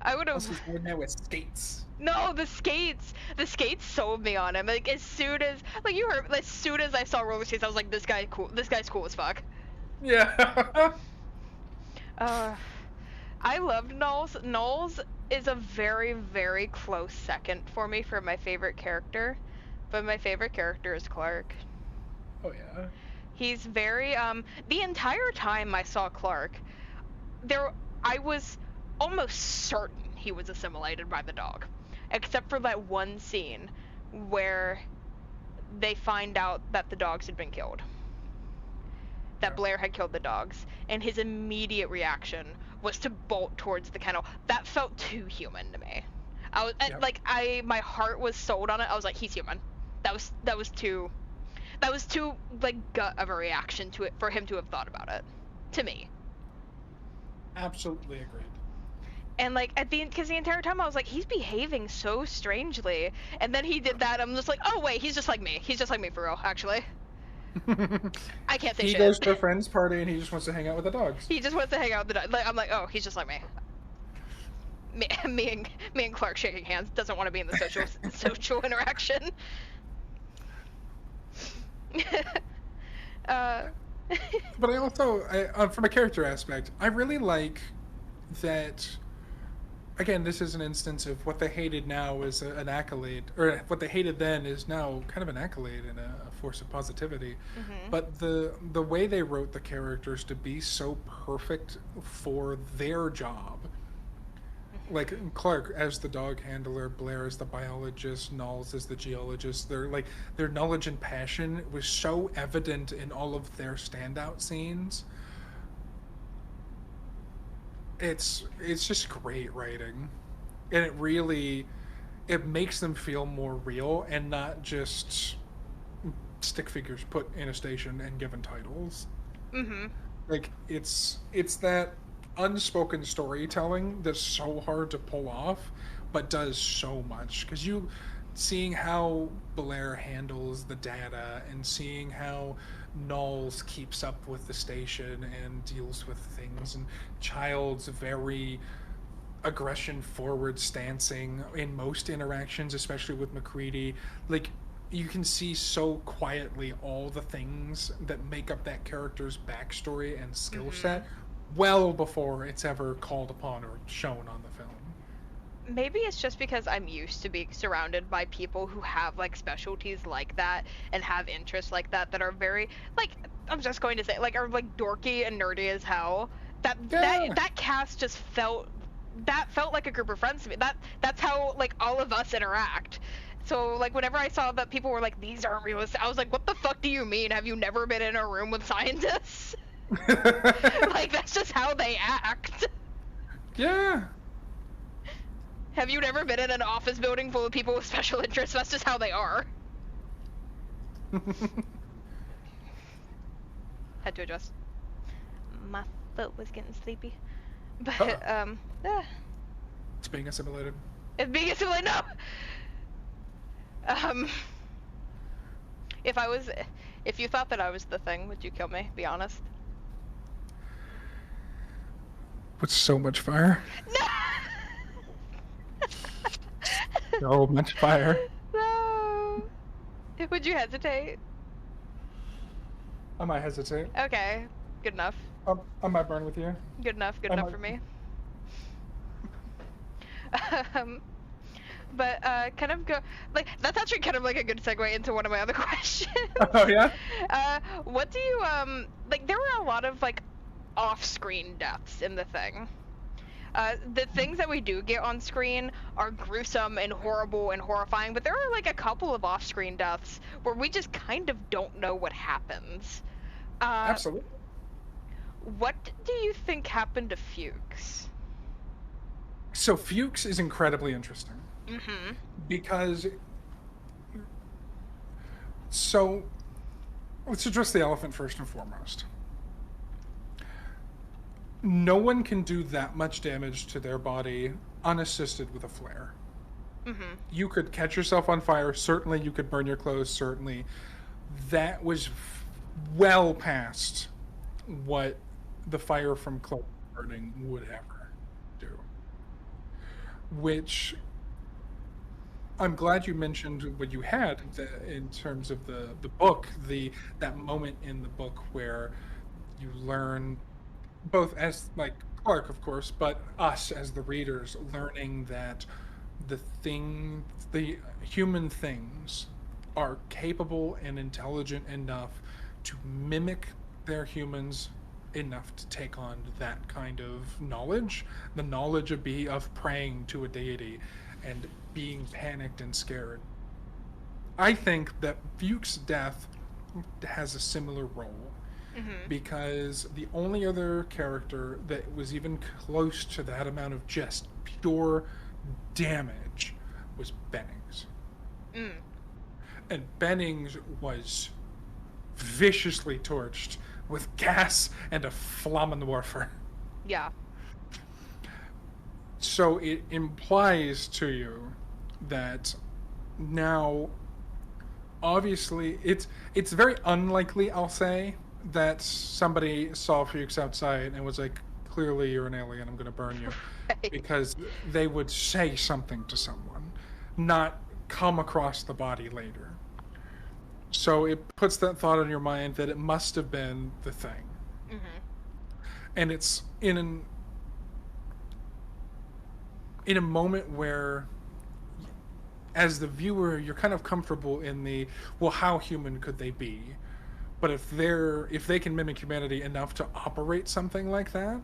I would Plus, have. he's going there with skates. No, the skates. The skates sold me on him. Like as soon as, like you heard, as soon as I saw roller skates, I was like, this guy cool. This guy's cool as fuck. Yeah. Uh, I loved Knowles. Knowles is a very, very close second for me for my favorite character, but my favorite character is Clark. Oh yeah. He's very the entire time I saw Clark, there I was almost certain he was assimilated by the dog, except for that one scene where they find out that the dogs had been killed, that Yeah. Blair had killed the dogs, and his immediate reaction was to bolt towards the kennel. That felt too human to me. I was Yep. like, my heart was sold on it. I was like, he's human. That was too like gut of a reaction to it for him to have thought about it, to me. Absolutely agreed. And like at the end, because the entire time I was like, he's behaving so strangely, and then he did that. I'm just like, oh wait, he's just like me. He's just like me for real, actually. I can't say He shit. goes to a friend's party and he just wants to hang out with the dogs. He just wants to hang out with the dog. Like, I'm like, oh, he's just like me. Me and Clark shaking hands. Doesn't want to be in the social interaction. uh, But I also, from a character aspect, I really like that again, this is an instance of what they hated now is an accolade, or what they hated then is now kind of an accolade and a force of positivity. Mhm. But the way they wrote the characters to be so perfect for their job, like Clark as the dog handler, Blair as the biologist, Knowles as the geologist, their knowledge and passion was so evident in all of their standout scenes. It's just great writing, and it makes them feel more real and not just stick figures put in a station and given titles. Mhm. Like it's that unspoken storytelling that's so hard to pull off, but does so much because you seeing how Blair handles the data and seeing how Knowles keeps up with the station and deals with things, and Child's very aggression forward stancing in most interactions, especially with McCready. Like you can see so quietly all the things that make up that character's backstory and skill Mhm. set well before it's ever called upon or shown on the film. Maybe it's just because I'm used to being surrounded by people who have like specialties like that and have interests like that are very like I'm just going to say like are like dorky and nerdy as hell. That Yeah. that cast just felt like a group of friends to me. That's how like all of us interact. So like whenever I saw that people were like these aren't realistic, I was like, what the fuck do you mean? Have you never been in a room with scientists? Like that's just how they act. Yeah. Have you never been in an office building full of people with special interests? That's just how they are. Had to adjust. My foot was getting sleepy. But, It's being assimilated. it's being assimilated. No! If I was, if you thought that I was the Thing, would you kill me? Be honest. With so much fire. No! So much fire. No! Would you hesitate? I might hesitate. Okay. Good enough. I might burn with you. Good enough. Good enough for me. Um, but kind of go like that's actually kind of like a good segue into one of my other questions. Oh yeah. What do you like? There were a lot of like off-screen deaths in the Thing. The things that we do get on screen are gruesome and horrible and horrifying, but there are like a couple of off-screen deaths where we just kind of don't know what happens. Absolutely. What do you think happened to Fuchs? So Fuchs is incredibly interesting. Mm-hmm. Because so let's address the elephant first and foremost. No one can do that much damage to their body unassisted with a flare. Mm-hmm. You could catch yourself on fire, certainly you could burn your clothes, certainly. That was well past what the fire from clothes burning would ever do. Which I'm glad you mentioned what you had in terms of the book, that moment in the book where you learn both as like Clark, of course, but us as the readers learning that the human things are capable and intelligent enough to mimic their humans enough to take on that kind of knowledge, the knowledge of praying to a deity and being panicked and scared. I think that Fuchs' death has a similar role Mm-hmm. because the only other character that was even close to that amount of just pure damage was Bennings. Mm. And Bennings was viciously torched with gas and a Flammenwerfer. Yeah. So it implies to you that now, obviously, it's very unlikely, I'll say, that somebody saw Fuchs outside and was like, clearly you're an alien, I'm going to burn you. Right. Because they would say something to someone, not come across the body later. So it puts that thought on your mind that it must have been the Thing. Mm-hmm. And it's in a moment where, as the viewer, you're kind of comfortable in the, well, how human could they be? But if they can mimic humanity enough to operate something like that,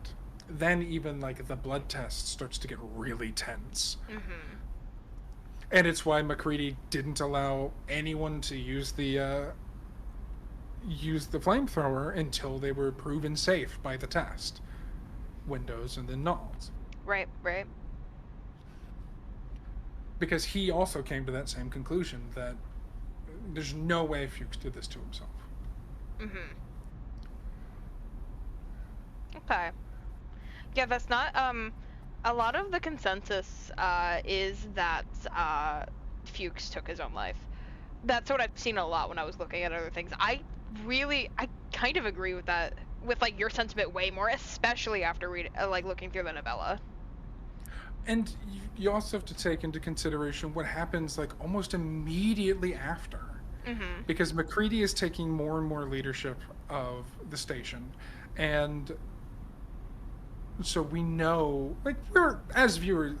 then even like the blood test starts to get really tense. Mm-hmm. And it's why MacReady didn't allow anyone to use the flamethrower until they were proven safe by the test. Windows and then Knowles. Right, right. Because he also came to that same conclusion that there's no way Fuchs did this to himself. Mm-hmm. Okay. Yeah, that's not, a lot of the consensus, is that, Fuchs took his own life. That's what I've seen a lot when I was looking at other things. I kind of agree with that, with, like, your sentiment way more, especially after looking through the novella. And you also have to take into consideration what happens, like, almost immediately after. Mm-hmm. Because MacReady is taking more and more leadership of the station. And so we know, like, we're, as viewers,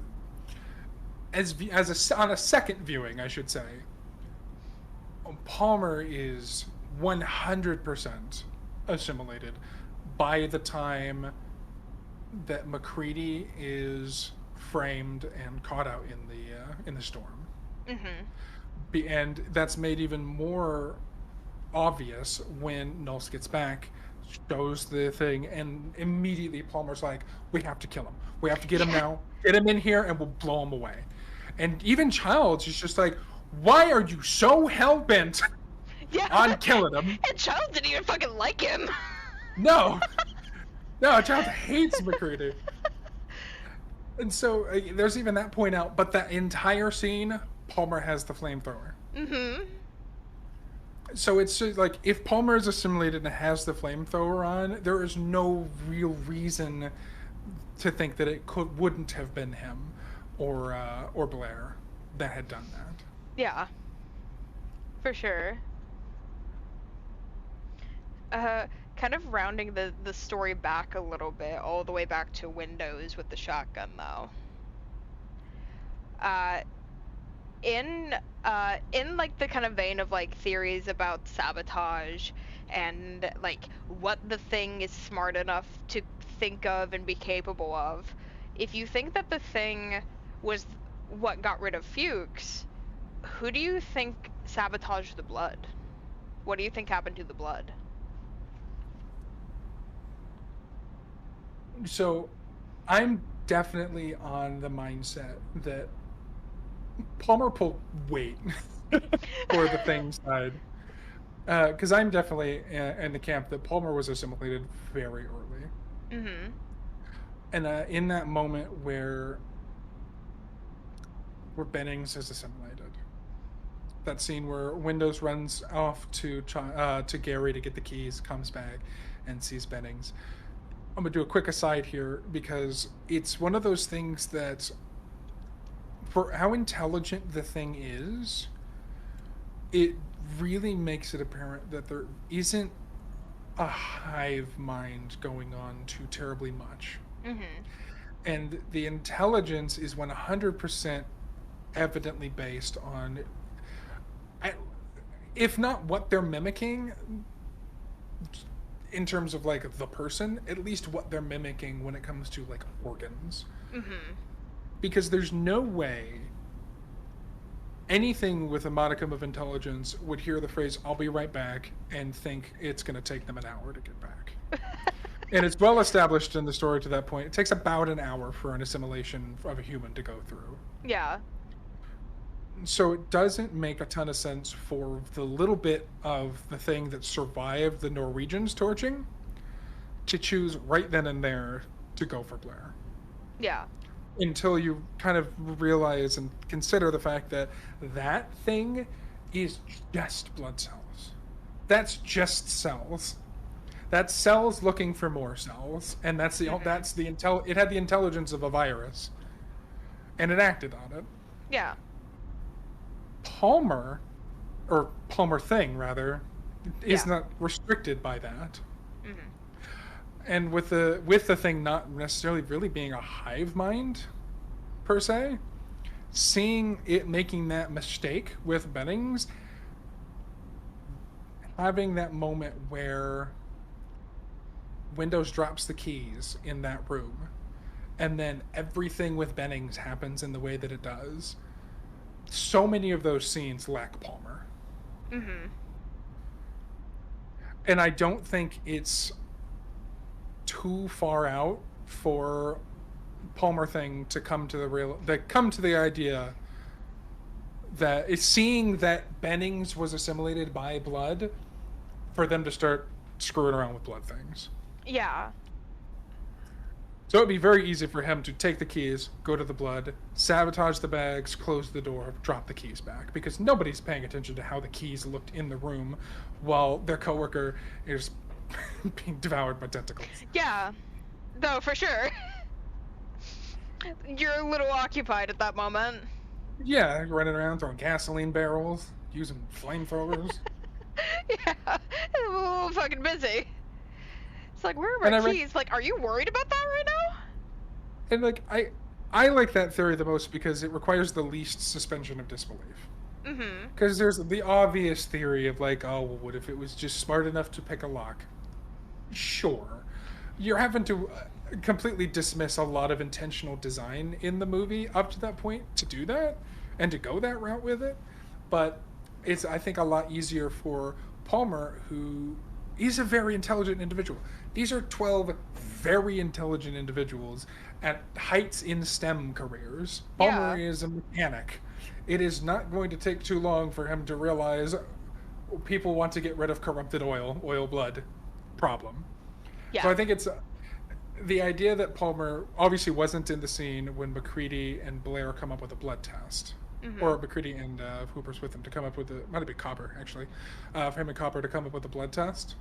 on a second viewing, I should say, Palmer is 100% assimilated by the time that MacReady is framed and caught out in the storm. Mm-hmm. And that's made even more obvious when Knowles gets back, shows the thing, and immediately Palmer's like, we have to kill him. We have to get him now. Get him in here and we'll blow him away. And even Childs is just like, why are you so hell-bent on killing him? And Childs didn't even fucking like him. No. No, Childs hates MacReady. And so there's even that point out, but that entire scene, Palmer has the flamethrower. Mm-hmm. So it's just like, if Palmer is assimilated and has the flamethrower on, there is no real reason to think that it wouldn't have been him or Blair that had done that. Yeah, for sure. Kind of rounding the story back a little bit, all the way back to Windows with the shotgun, though. In like the kind of vein of like theories about sabotage and like what the thing is smart enough to think of and be capable of, if you think that the thing was what got rid of Fuchs, who do you think sabotaged the blood? What do you think happened to the blood? So I'm definitely on the mindset that Palmer pulled weight for the thing side. Because I'm definitely in the camp that Palmer was assimilated very early. Mm-hmm. And in that moment where Bennings is assimilated, that scene where Windows runs off to Gary to get the keys, comes back, and sees Bennings. I'm gonna do a quick aside here because it's one of those things that, for how intelligent the thing is, it really makes it apparent that there isn't a hive mind going on too terribly much. Mm-hmm. And the intelligence is 100% evidently based on, if not what they're mimicking in terms of like the person, at least what they're mimicking when it comes to like organs. Mm-hmm. Because there's no way anything with a modicum of intelligence would hear the phrase, I'll be right back, and think it's going to take them an hour to get back. And it's well established in the story to that point. It takes about an hour for an assimilation of a human to go through. Yeah. So it doesn't make a ton of sense for the little bit of the thing that survived the Norwegians torching to choose right then and there to go for Blair. Yeah. Until you kind of realize and consider the fact that that thing is just blood cells. That's just cells. That's cells looking for more cells, and it had the intelligence of a virus, and it acted on it. Yeah. Palmer thing rather, is not restricted by that. Mm-hmm. And with the thing not necessarily really being a hive mind, per se, seeing it making that mistake with Bennings, having that moment where Windows drops the keys in that room, and then everything with Bennings happens in the way that it does. So many of those scenes lack Palmer. Mm-hmm. And I don't think it's too far out for Palmer thing to come to the idea that it's seeing that Bennings was assimilated by blood, for them to start screwing around with blood things. Yeah. So it'd be very easy for him to take the keys, go to the blood, sabotage the bags, close the door, drop the keys back, because nobody's paying attention to how the keys looked in the room while their coworker is being devoured by tentacles. Yeah. No, for sure. You're a little occupied at that moment. Yeah, running around throwing gasoline barrels, using flamethrowers. Yeah, I'm a little fucking busy. It's like, where are my keys? Like, are you worried about that right now? And like, I like that theory the most because it requires the least suspension of disbelief. Mm-hmm. Because there's the obvious theory of like, oh, well, what if it was just smart enough to pick a lock? Sure. You're having to completely dismiss a lot of intentional design in the movie up to that point to do that and to go that route with it. But it's, I think, a lot easier for Palmer, who is a very intelligent individual. These are 12 very intelligent individuals at heights in STEM careers. Palmer is a mechanic. It is not going to take too long for him to realize people want to get rid of corrupted oil blood problem. Yeah. So I think it's the idea that Palmer obviously wasn't in the scene when McCready and Blair come up with a blood test. Mm-hmm. Or McCready and Hooper's with him to come up with might have been Copper, actually. For him and Copper to come up with a blood test.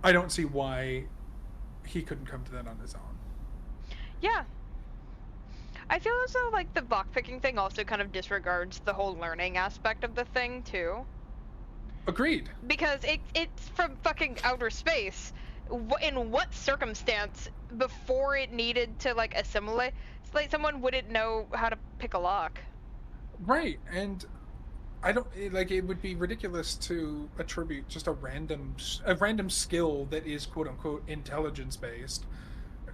I don't see why he couldn't come to that on his own. Yeah. I feel as though, like, the lockpicking thing also kind of disregards the whole learning aspect of the thing, too. Agreed. Because it's from fucking outer space. In what circumstance, before it needed to, like, assimilate, it's like someone wouldn't know how to pick a lock. Right, and I don't, like, it would be ridiculous to attribute just a random skill that is quote-unquote intelligence-based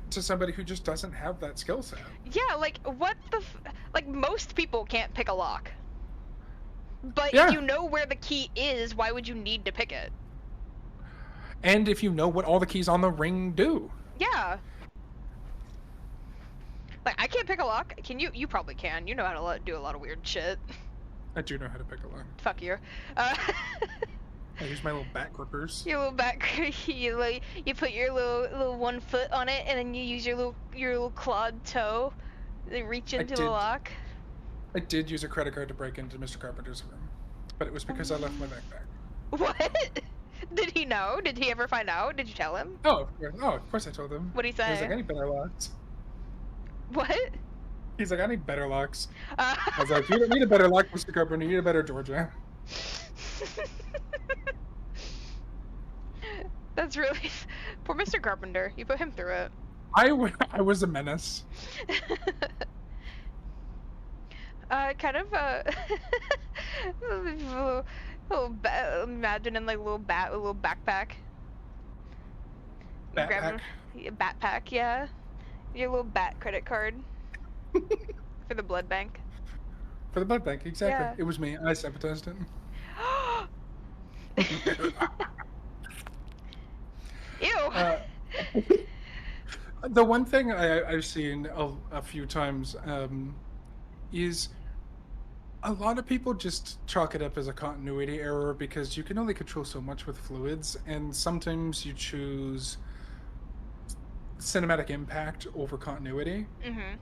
to somebody who just doesn't have that skill set. Yeah, like, what the like, most people can't pick a lock. But yeah. If you know where the key is, why would you need to pick it? And if you know what all the keys on the ring do. Yeah. Like, I can't pick a lock. Can you? You probably can. You know how to do a lot of weird shit. I do know how to pick a lock. Fuck you. I use my little back grippers. Your little back, you put your little 1 foot on it, and then you use your little clawed toe, to reach into the lock. I did use a credit card to break into Mr. Carpenter's room, but it was because I left my backpack. What? Did he know? Did he ever find out? Did you tell him? Oh, of course I told him. What'd he say? He was like, I need better locks. What? He's like, I need better locks. I was like, you don't need a better lock, Mr. Carpenter. You need a better Georgia. That's really... Poor Mr. Carpenter. You put him through it. I was a menace. Kind of, imagining, like, a little backpack. Backpack? Backpack, yeah. Your little bat credit card. For the blood bank. For the blood bank, exactly. Yeah. It was me. I sabotaged it. Ew! The one thing I've seen a few times is a lot of people just chalk it up as a continuity error because you can only control so much with fluids, and sometimes you choose cinematic impact over continuity. Mm-hmm.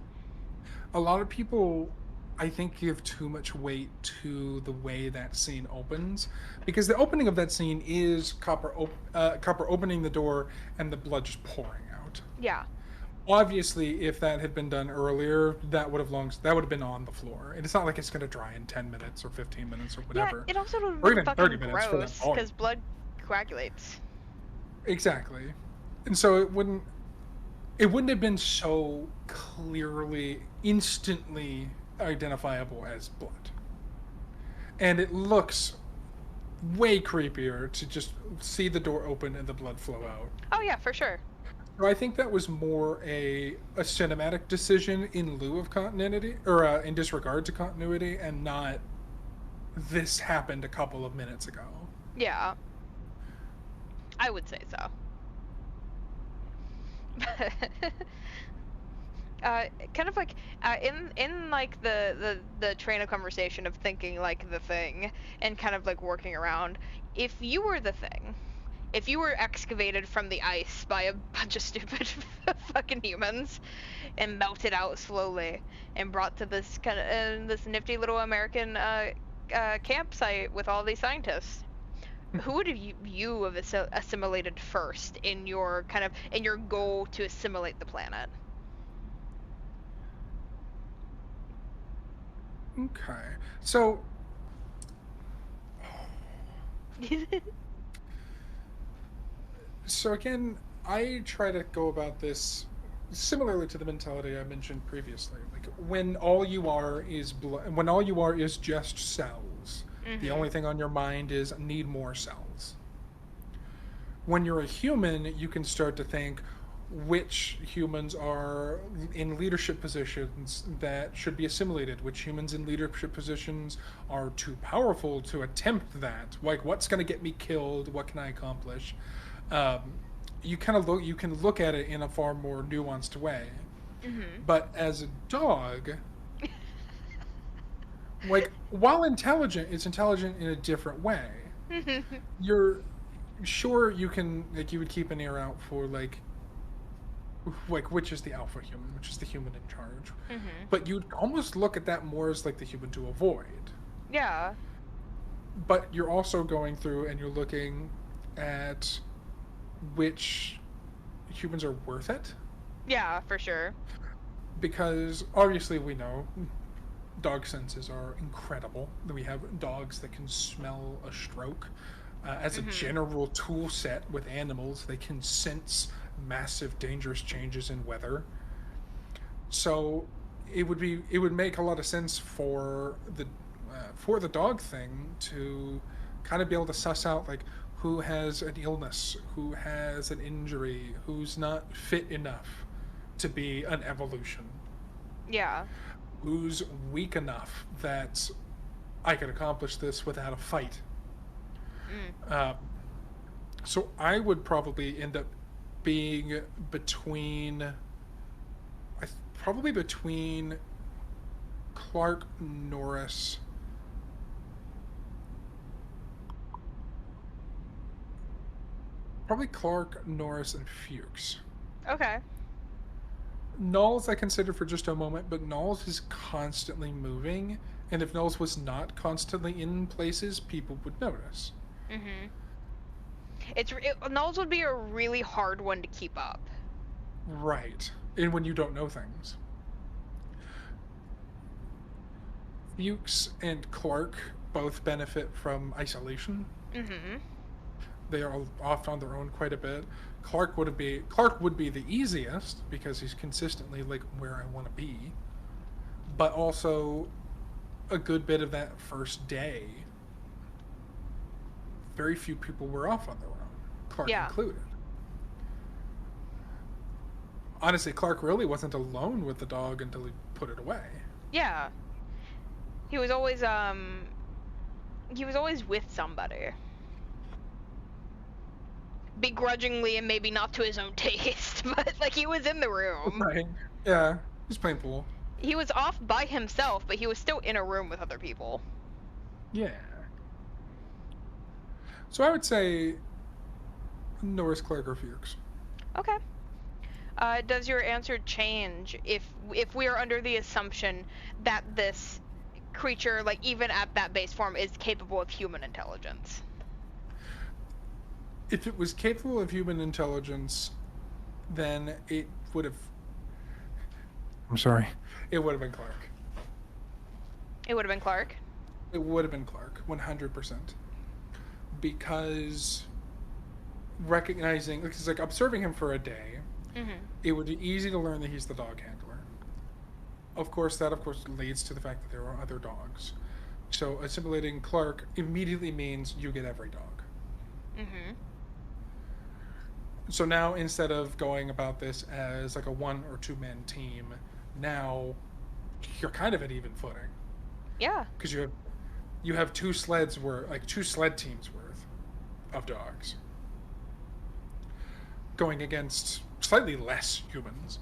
A lot of people, I think, give too much weight to the way that scene opens, because the opening of that scene is Copper opening the door and the blood just pouring out. Yeah. Obviously, if that had been done earlier, that would have been on the floor, and it's not like it's going to dry in 10 minutes or 15 minutes or whatever. Yeah, it also would or be even fucking 30 minutes gross because blood coagulates. Exactly, and so it wouldn't have been so clearly, instantly identifiable as blood. And it looks way creepier to just see the door open and the blood flow out. Oh yeah, for sure. So I think that was more a cinematic decision in lieu of continuity, or in disregard to continuity, and not this happened a couple of minutes ago. Yeah. I would say so. Kind of like in like the train of conversation of thinking like the thing and kind of like working around, if you were the thing, if you were excavated from the ice by a bunch of stupid fucking humans and melted out slowly and brought to this kind of this nifty little American campsite with all these scientists, who would you have assimilated first in your kind of in your goal to assimilate the planet? Okay. So so again, I try to go about this similarly to the mentality I mentioned previously. Like when all you are is when all you are is just cells. Mm-hmm. The only thing on your mind is need more cells. When you're a human, you can start to think which humans are in leadership positions that should be assimilated, which humans in leadership positions are too powerful to attempt that. Like, what's going to get me killed? What can I accomplish? You can look at it in a far more nuanced way. Mm-hmm. But as a dog, like, while intelligent, it's intelligent in a different way. You're sure you can, like, you would keep an ear out for like which is the alpha human, which is the human in charge. Mm-hmm. But you'd almost look at that more as like the human to avoid. Yeah. But you're also going through and you're looking at which humans are worth it. Yeah, for sure. Because obviously we know dog senses are incredible. We have dogs that can smell a stroke. As a general tool set with animals, they can sense massive dangerous changes in weather. So it would make a lot of sense for the dog thing to kind of be able to suss out like who has an illness, who has an injury, who's not fit enough to be an evolution. Yeah. Who's weak enough that I could accomplish this without a fight. So I would probably end up being between Clark, Norris, and Fuchs. Okay. Knowles I considered for just a moment, but Knowles is constantly moving, and if Knowles was not constantly in places, people would notice. Mm-hmm. Knowles would be a really hard one to keep up. Right. And when you don't know things. Fuchs and Clark both benefit from isolation. Mm-hmm. They are off on their own quite a bit. Clark would be the easiest because he's consistently like where I want to be. But also a good bit of that first day, very few people were off on their own, Clark included. Honestly, Clark really wasn't alone with the dog until he put it away. Yeah. He was always with somebody. Begrudgingly and maybe not to his own taste, but like he was in the room. Right. Yeah. He's playing pool. He was off by himself, but he was still in a room with other people. Yeah. So I would say Norris, Clark, or Fuchs. Okay. Does your answer change if we are under the assumption that this creature, like even at that base form, is capable of human intelligence? If it was capable of human intelligence, then it would have... I'm sorry. It would have been Clark. It would have been Clark? It would have been Clark, 100%. Because recognizing... It's like observing him for a day, Mhm. It would be easy to learn that he's the dog handler. That of course leads to the fact that there are other dogs. So assimilating Clark immediately means you get every dog. Mhm. So now instead of going about this as like a 1 or 2 man team, now you're kind of at even footing Yeah. because you have two sled teams worth of dogs going against slightly less humans,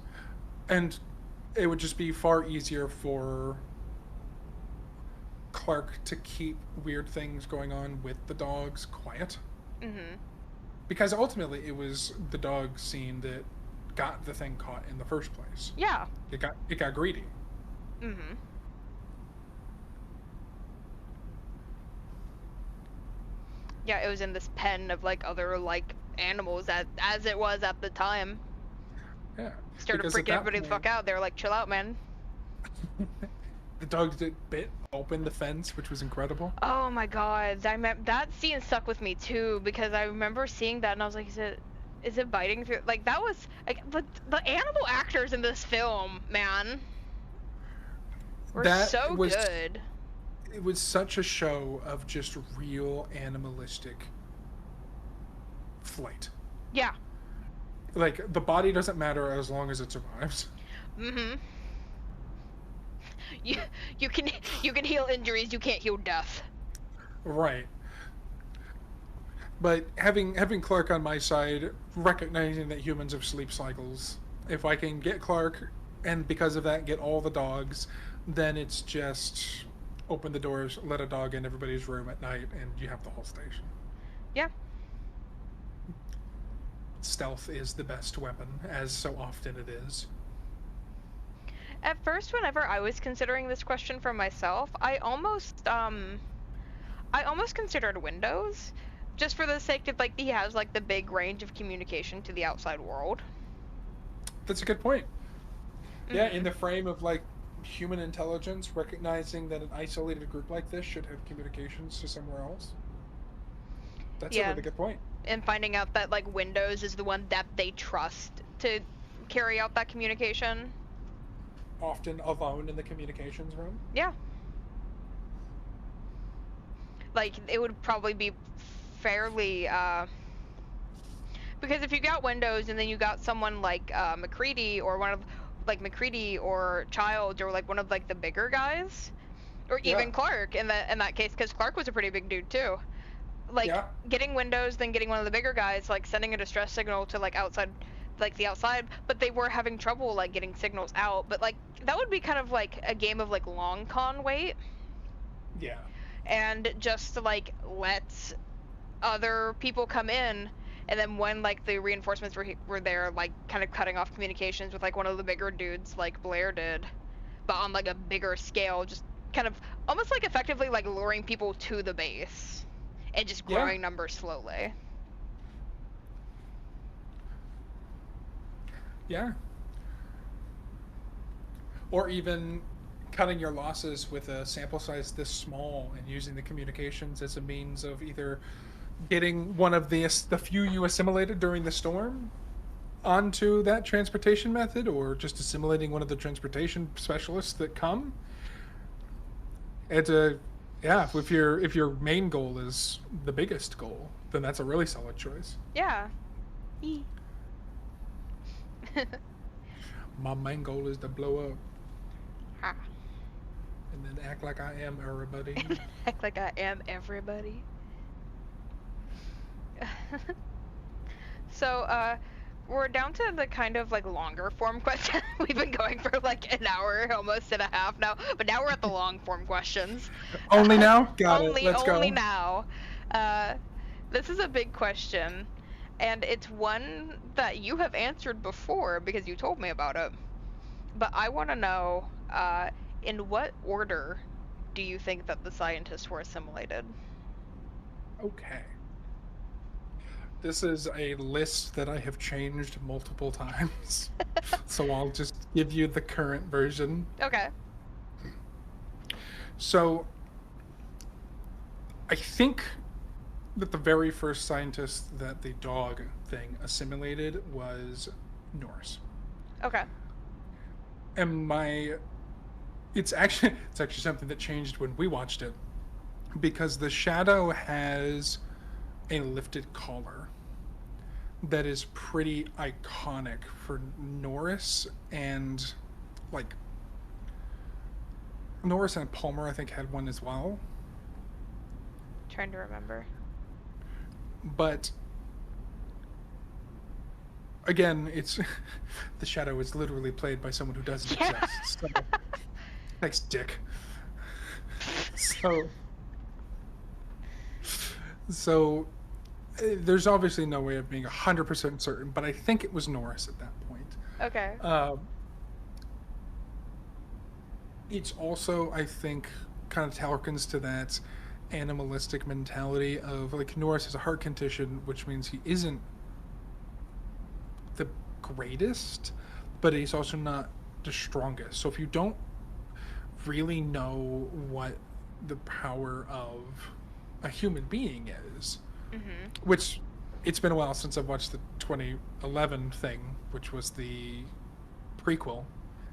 and it would just be far easier for Clark to keep weird things going on with the dogs quiet, Mhm. because ultimately it was the dog scene that got the thing caught in the first place. Yeah. It got greedy. Mhm. Yeah, it was in this pen of like other like animals as it was at the time. Yeah, Started because at freaking that everybody the fuck point out. They were like, "Chill out, man." the dog did bit open the fence, which was incredible. Oh my god, that scene stuck with me too because I remember seeing that and I was like, is it biting through? Like that was like the animal actors in this film, man, were That so was good. it was such a show of just real animalistic flight. Yeah. Like the body doesn't matter as long as it survives. Mhm. You you can you can heal injuries, you can't heal death. Right. But having Clark on my side, recognizing that humans have sleep cycles, if I can get Clark and because of that get all the dogs, then it's just open the doors, let a dog in everybody's room at night, and you have the whole station. Yeah. Stealth is the best weapon, as so often it is. At first, whenever I was considering this question for myself, I almost considered Windows, just for the sake of like he has like the big range of communication to the outside world. That's a good point. Yeah, in Mhm. the frame of like human intelligence, recognizing that an isolated group like this should have communications to somewhere else. That's a Yeah, really good point. and finding out that like Windows is the one that they trust to carry out that communication. Often alone in the communications room. Yeah. Like it would probably be fairly because if you got Windows and then you got someone like McCready or one of like McCready or Child or like one of like the bigger guys or Yeah. even Clark in that case because Clark was a pretty big dude too. Like Yeah. getting Windows, then getting one of the bigger guys, like sending a distress signal to like outside, like the outside, but they were having trouble like getting signals out. But like that would be kind of like a game of like long con wait, Yeah. and just to like let other people come in, and then when like the reinforcements were there, like kind of cutting off communications with like one of the bigger dudes, like Blair did, but on like a bigger scale, just kind of almost like effectively like luring people to the base and just Yeah. growing numbers slowly. Yeah. Or even cutting your losses with a sample size this small and using the communications as a means of either getting one of the few you assimilated during the storm onto that transportation method, or just assimilating one of the transportation specialists that come. It's a Yeah. If your main goal is the biggest goal, then that's a really solid choice. Yeah. My main goal is to blow up Ha. and then act like I am everybody. Act like I am everybody. So, we're down to the kind of like longer form question. We've been going for like an hour, almost and a half now, but now we're at the long form questions. Only now? Got it. Only, Let's go. only now. Uh, this is a big question, and it's one that you have answered before because you told me about it. But I want to know, in what order do you think that the scientists were assimilated? Okay. This is a list that I have changed multiple times. So I'll just give you the current version. Okay. So I think that the very first scientist that the dog thing assimilated was Norse. Okay. And it's actually something that changed when we watched it, because the shadow has a lifted collar that is pretty iconic for Norris, and like Norris and Palmer I think had one as well. Trying to remember. But again, it's the shadow is literally played by someone who doesn't exist. So, thanks, Dick. So there's obviously no way of being 100% certain, but I think it was Norris at that point. Okay. It's also, I think, kind of harkens to that animalistic mentality of, like, Norris has a heart condition, which means he isn't the greatest, but he's also not the strongest. So if you don't really know what the power of a human being is, which it's been a while since I've watched the 2011 thing, which was the prequel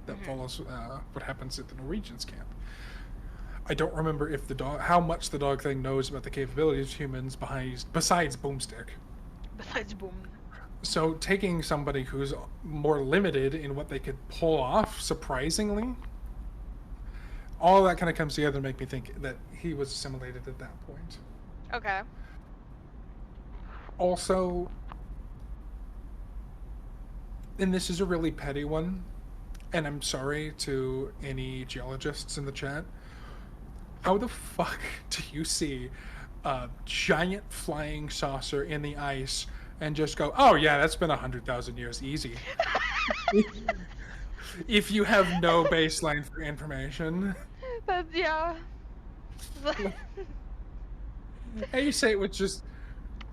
that follows what happens at the Norwegians camp. I don't remember if how much the dog thing knows about the capabilities of humans besides Boomstick. Besides Boom. So taking somebody who's more limited in what they could pull off, surprisingly, all that kind of comes together to make me think that he was assimilated at that point. Okay. Also, and this is a really petty one, and I'm sorry to any geologists in the chat, how the fuck do you see a giant flying saucer in the ice and just go, oh yeah, that's been 100,000 years easy? If you have no baseline for information. That's, yeah. And you say it with just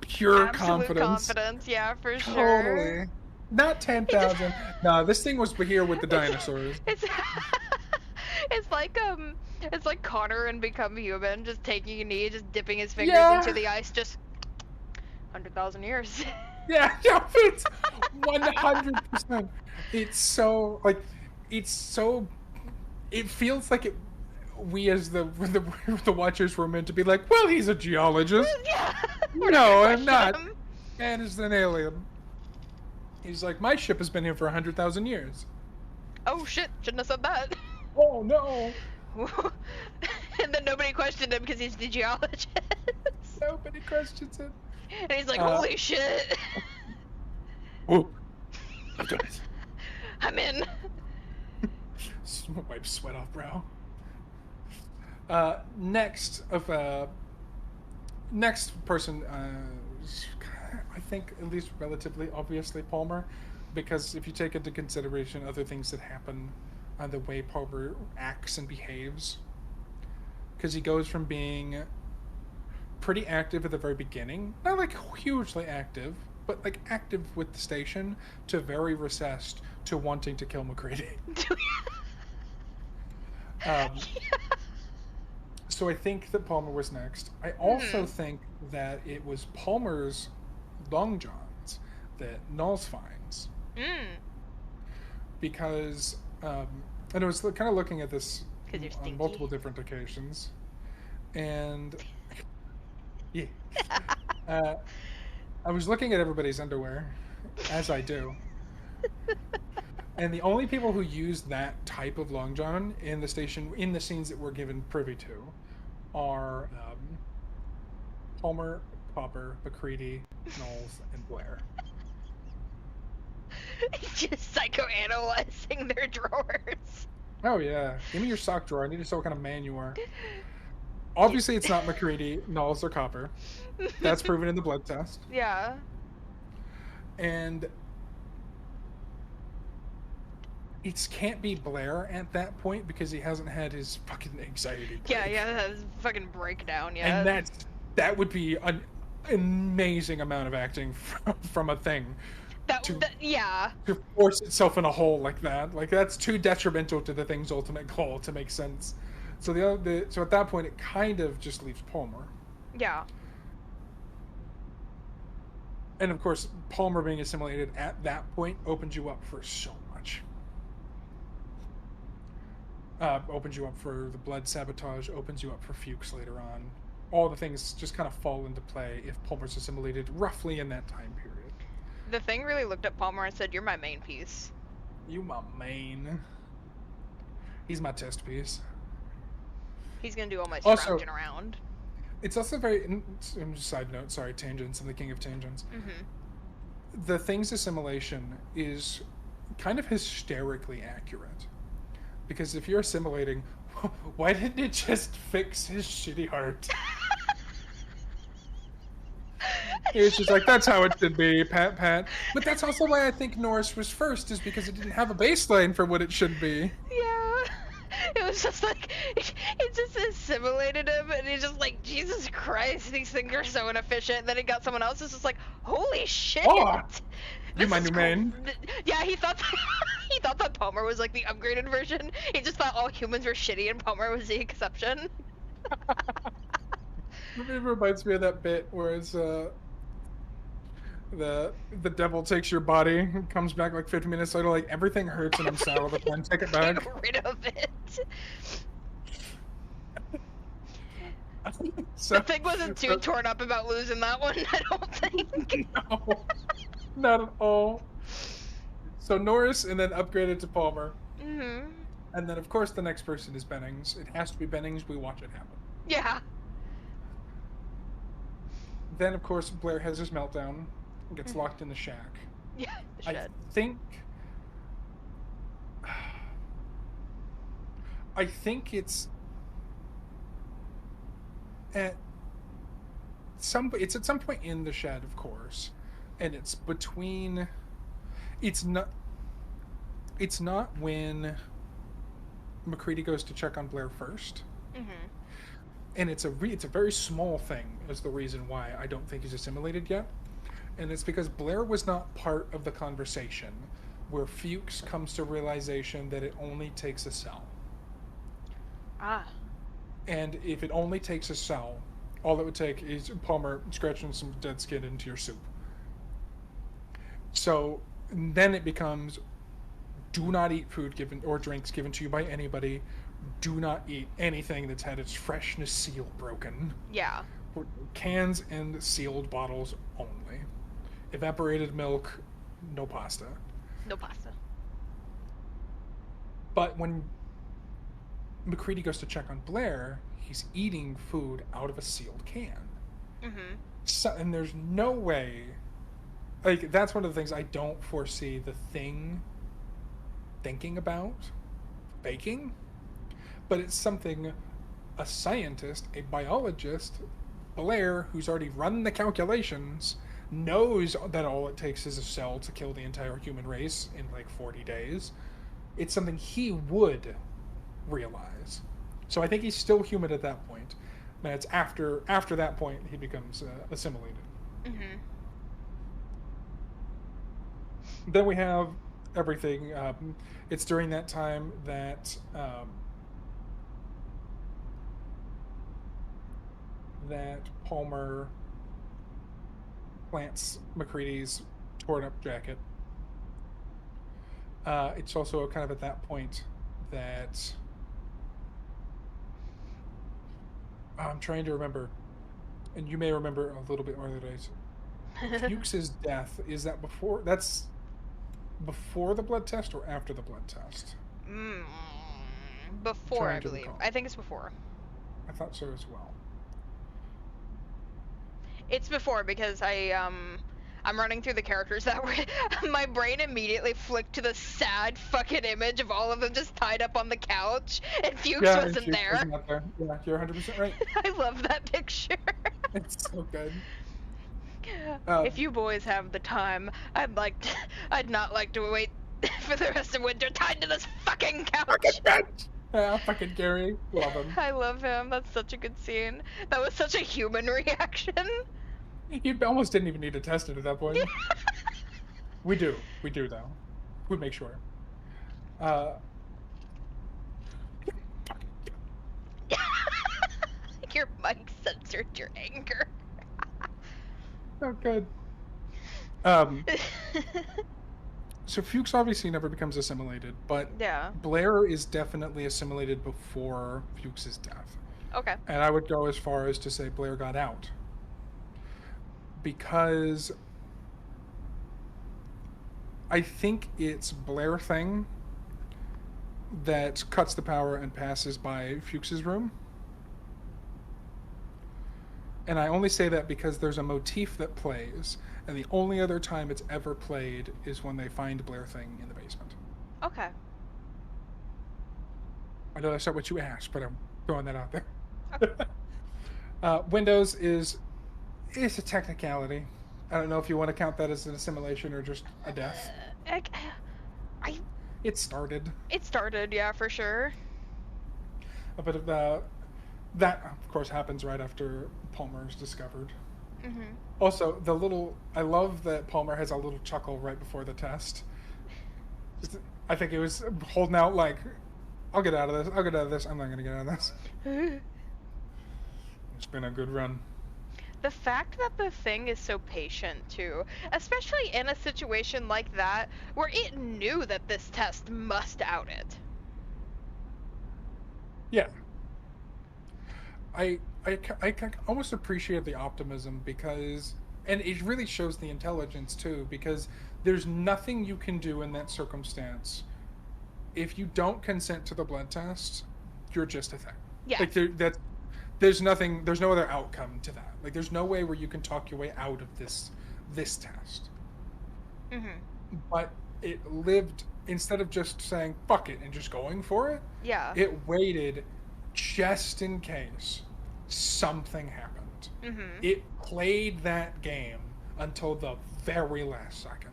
pure Absolute confidence, yeah, for sure. Totally. Not 10,000. No, this thing was here with the dinosaurs. It's like Connor in Become Human, just taking a knee, just dipping his fingers into the ice, just 100,000 years. Yeah, it's 100%. It's so, like, it feels like we as the watchers were meant to be like, well, he's a geologist. Yeah. No, I'm not. Man is an alien. He's like, my ship has been here for 100,000 years. Oh shit, shouldn't have said that. Oh no. And then nobody questioned him because he's the geologist. Nobody questions it. And he's like, holy shit. Whoa. I've done it. I'm in. Wipe sweat off brow. Next person, I think at least relatively obviously Palmer, because if you take into consideration other things that happen, the way Palmer acts and behaves, because he goes from being pretty active at the very beginning, not like hugely active, but like active with the station, to very recessed to wanting to kill McCready. So I think that Palmer was next. I also think that it was Palmer's long johns that Knowles finds. Because, and I was kind of looking at this on multiple different occasions, and yeah, I was looking at everybody's underwear, as I do. And the only people who use that type of long john in the station, in the scenes that we're given privy to, are Palmer, Copper, McCready, Knowles, and Blair. Just psychoanalyzing their drawers. Oh yeah, give me your sock drawer. I need to see what kind of man you are. Obviously, it's not McCready, Knowles, or Copper. That's proven in the blood test. Yeah. And it can't be Blair at that point because he hasn't had his fucking anxiety break. Yeah, his fucking breakdown, yeah. And that would be an amazing amount of acting from a thing. Yeah. To force itself in a hole like that. Like, that's too detrimental to the thing's ultimate goal to make sense. So so at that point, it kind of just leaves Palmer. Yeah. And of course, Palmer being assimilated at that point opens you up for so much. Opens you up for the blood sabotage, opens you up for Fuchs later on. All the things just kind of fall into play if Palmer's assimilated roughly in that time period. The Thing really looked at Palmer and said, "You're my main piece." You my main. He's my test piece. He's gonna do all my Also, scrounging around. It's also very... Side note, sorry, tangents. I'm the king of tangents. Mm-hmm. The Thing's assimilation is kind of hysterically accurate. Because if you're assimilating, why didn't it just fix his shitty heart? It's just like, that's how it should be, pat, pat. But that's also why I think Norris was first, is because it didn't have a baseline for what it should be. Yeah. It was just like, it just assimilated him, and he's just like, Jesus Christ, these things are so inefficient. Then he got someone else who's just like, holy shit. Oh, you my new main. Yeah, he thought that Palmer was like the upgraded version. He just thought all humans were shitty and Palmer was the exception. It reminds me of that bit where it's the devil takes your body and comes back like 50 minutes later, like everything hurts and I'm sad all the time. Take it back. Get rid of it. So, the Thing wasn't too torn up about losing that one, I don't think. No, not at all. So Norris, and then upgraded to Palmer. Mm-hmm. And then of course the next person is Bennings. It has to be Bennings. We watch it happen. Yeah. Then of course Blair has his meltdown, gets locked in the shack. Yeah, the shed. I think it's at some point in the shed, of course, and it's between. It's not when MacReady goes to check on Blair first. Mm-hmm. And it's a very small thing is the reason why I don't think he's assimilated yet. And it's because Blair was not part of the conversation where Fuchs comes to realization that it only takes a cell. Ah. And if it only takes a cell, all it would take is Palmer scratching some dead skin into your soup. So then it becomes, do not eat food given or drinks given to you by anybody. Do not eat anything that's had its freshness seal broken. Yeah. Cans and sealed bottles only. Evaporated milk, no pasta. No pasta. But when MacReady goes to check on Blair, he's eating food out of a sealed can. Mm-hmm. So, and there's no way... Like, that's one of the things I don't foresee the Thing thinking about baking. But it's something a scientist, a biologist, Blair, who's already run the calculations, knows that all it takes is a cell to kill the entire human race in like 40 days. It's something he would realize. So I think he's still human at that point. And it's after that point he becomes assimilated. Mm-hmm. Then we have everything. It's during that time that that Palmer plants MacReady's torn up jacket. It's also kind of at that point that I'm trying to remember, and you may remember a little bit more than I do. Fuchs's death, is that before? That's before the blood test or after the blood test? Before, I believe. I think it's before. I thought so as well. It's before because I'm running through the characters that were. My brain immediately flicked to the sad fucking image of all of them just tied up on the couch, and Fuchs wasn't there. Yeah, you're 100% right. I love that picture. It's so good. If you boys have the time, I'd not like to wait for the rest of winter tied to this fucking couch. Yeah, fucking Gary. Love him. I love him. That's such a good scene. That was such a human reaction. You almost didn't even need to test it at that point. We do though. We make sure. Your mic censored your anger. Oh, good. Um, so Fuchs obviously never becomes assimilated, but Yeah. Blair is definitely assimilated before Fuchs's death. Okay. And I would go as far as to say Blair got out. Because I think it's Blair thing that cuts the power and passes by Fuchs's room. And I only say that because there's a motif that plays, and the only other time it's ever played is when they find Blair thing in the basement. Okay. I know that's not what you asked, but I'm throwing that out there. Okay. Windows is a technicality. I don't know if you want to count that as an assimilation or just a death. I It started. It started, yeah, for sure. But that, of course, happens right after Palmer is discovered. Mm-hmm. Also, I love that Palmer has a little chuckle right before the test. I think he was holding out like, I'll get out of this. I'll get out of this. I'm not going to get out of this. It's been a good run. The fact that the thing is so patient, too, especially in a situation like that, where it knew that this test must out it. Yeah. I almost appreciate the optimism because, and it really shows the intelligence too, because there's nothing you can do in that circumstance. If you don't consent to the blood test, you're just a thing. Yeah. Like there's no other outcome to that. Like there's no way where you can talk your way out of this test. Mm-hmm. But it lived, instead of just saying fuck it and just going for it. Yeah. It waited just in case something happened. Mm-hmm. It played that game until the very last second.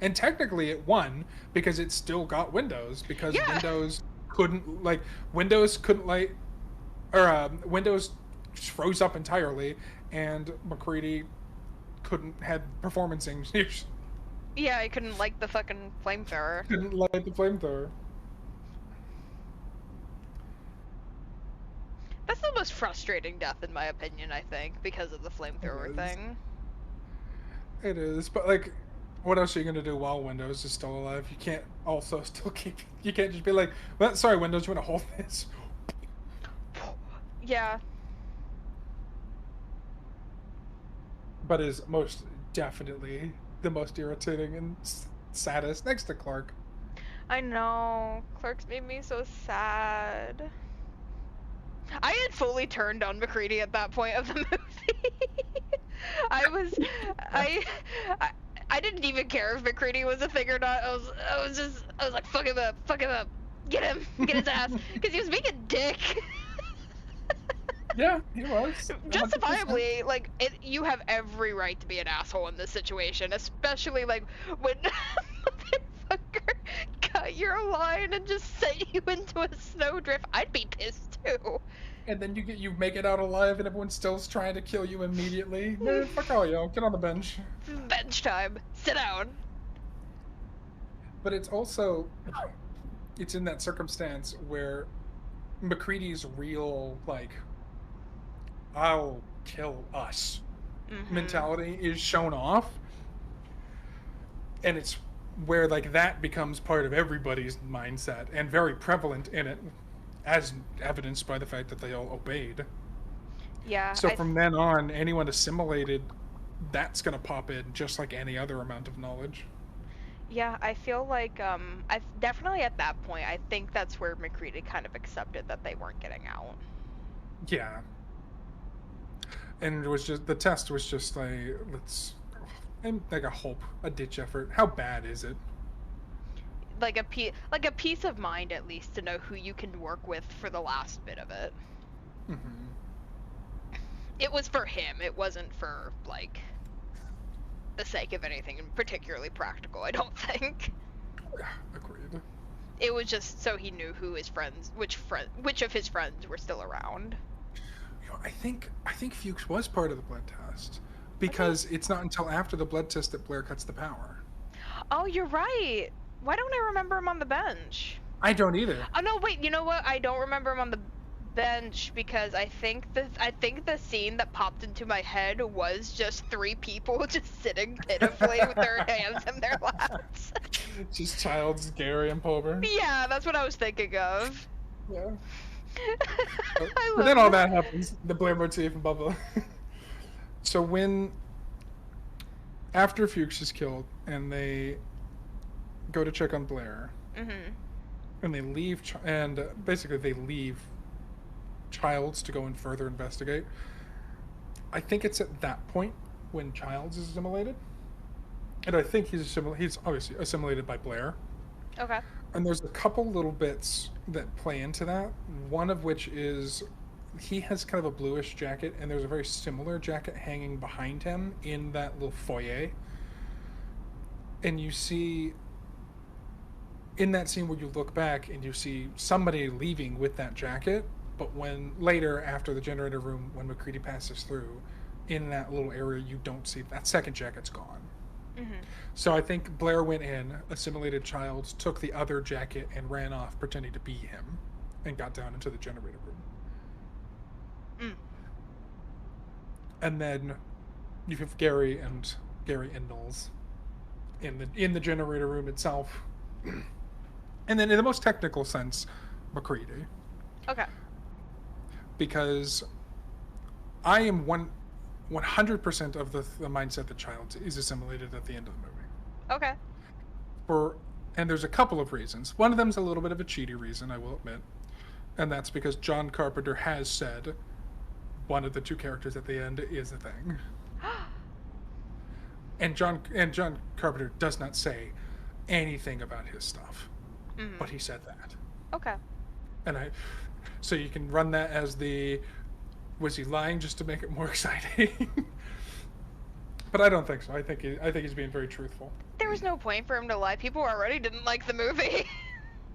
And technically it won because it still got Windows, because Windows couldn't Windows froze up entirely, and McCready had performance issues. Yeah, I couldn't light the fucking flamethrower. Couldn't light the flamethrower. That's the most frustrating death, in my opinion, I think, because of the flamethrower thing. It is, but like, what else are you gonna do while Windows is still alive? You can't also still keep. You can't just be like, well, sorry, Windows, you want to hold this? Yeah. But is most definitely the most irritating and saddest, next to Clark. I know. Clerks made me so sad. I had fully turned on McCready at that point of the movie. I didn't even care if McCready was a thing or not. I was like, fuck him up, get him, get his ass, because he was being a dick. Yeah, he was. Justifiably, 100%. Like, you have every right to be an asshole in this situation, especially, like, when motherfucker cut your line and just sent you into a snowdrift. I'd be pissed, too. And then you make it out alive and everyone's still trying to kill you immediately. Fuck all y'all, get on the bench. Bench time. Sit down. But it's also, it's in that circumstance where McCready's real, like, I'll kill us mentality is shown off. And it's where, like, that becomes part of everybody's mindset and very prevalent in it, as evidenced by the fact that they all obeyed. Yeah. So from then on, anyone assimilated, that's going to pop in just like any other amount of knowledge. Yeah, I feel like, I've definitely at that point, I think that's where McCready kind of accepted that they weren't getting out. Yeah. And it was just, the test was just like, like a hope, a ditch effort. How bad is it? Like a peace of mind, at least, to know who you can work with for the last bit of it. Mm-hmm. It was for him. It wasn't for, like, the sake of anything particularly practical, I don't think. Agreed. It was just so he knew who his friends, which of his friends were still around. You know, I think Fuchs was part of the blood test, because it's not until after the blood test that Blair cuts the power. Oh, you're right. Why don't I remember him on the bench? I don't either. Oh, no, wait, you know what? I don't remember him on the bench because I think the scene that popped into my head was just three people just sitting pitifully with their hands in their laps. Just Childs, Gary, and Pulver. Yeah, that's what I was thinking of. Yeah. I But love then all that. that happens. The Blair motif and blah blah. So after Fuchs is killed and they go to check on Blair, Mhm. and they leave, basically they leave Childs to go and further investigate. I think it's at that point when Childs is assimilated, and I think he's obviously assimilated by Blair. Okay. And there's a couple little bits that play into that. One of which is he has kind of a bluish jacket, and there's a very similar jacket hanging behind him in that little foyer. And you see in that scene where you look back and you see somebody leaving with that jacket, but when later after the generator room, when MacReady passes through, in that little area you don't see that second jacket's gone. Mhm. So I think Blair went in, assimilated Childs, took the other jacket, and ran off pretending to be him, and got down into the generator room. Mm. And then you have Gary and Knowles in the generator room itself. And then in the most technical sense, MacReady. Okay. Because I am 100% of the mindset that Childs is assimilated at the end of the movie. Okay. And there's a couple of reasons. One of them is a little bit of a cheaty reason, I will admit. And that's because John Carpenter has said one of the two characters at the end is a thing. And John Carpenter does not say anything about his stuff. Mhm. But he said that. Okay. And so you can run that as was he lying just to make it more exciting? But I don't think so. I think he's being very truthful. There was no point for him to lie. People already didn't like the movie.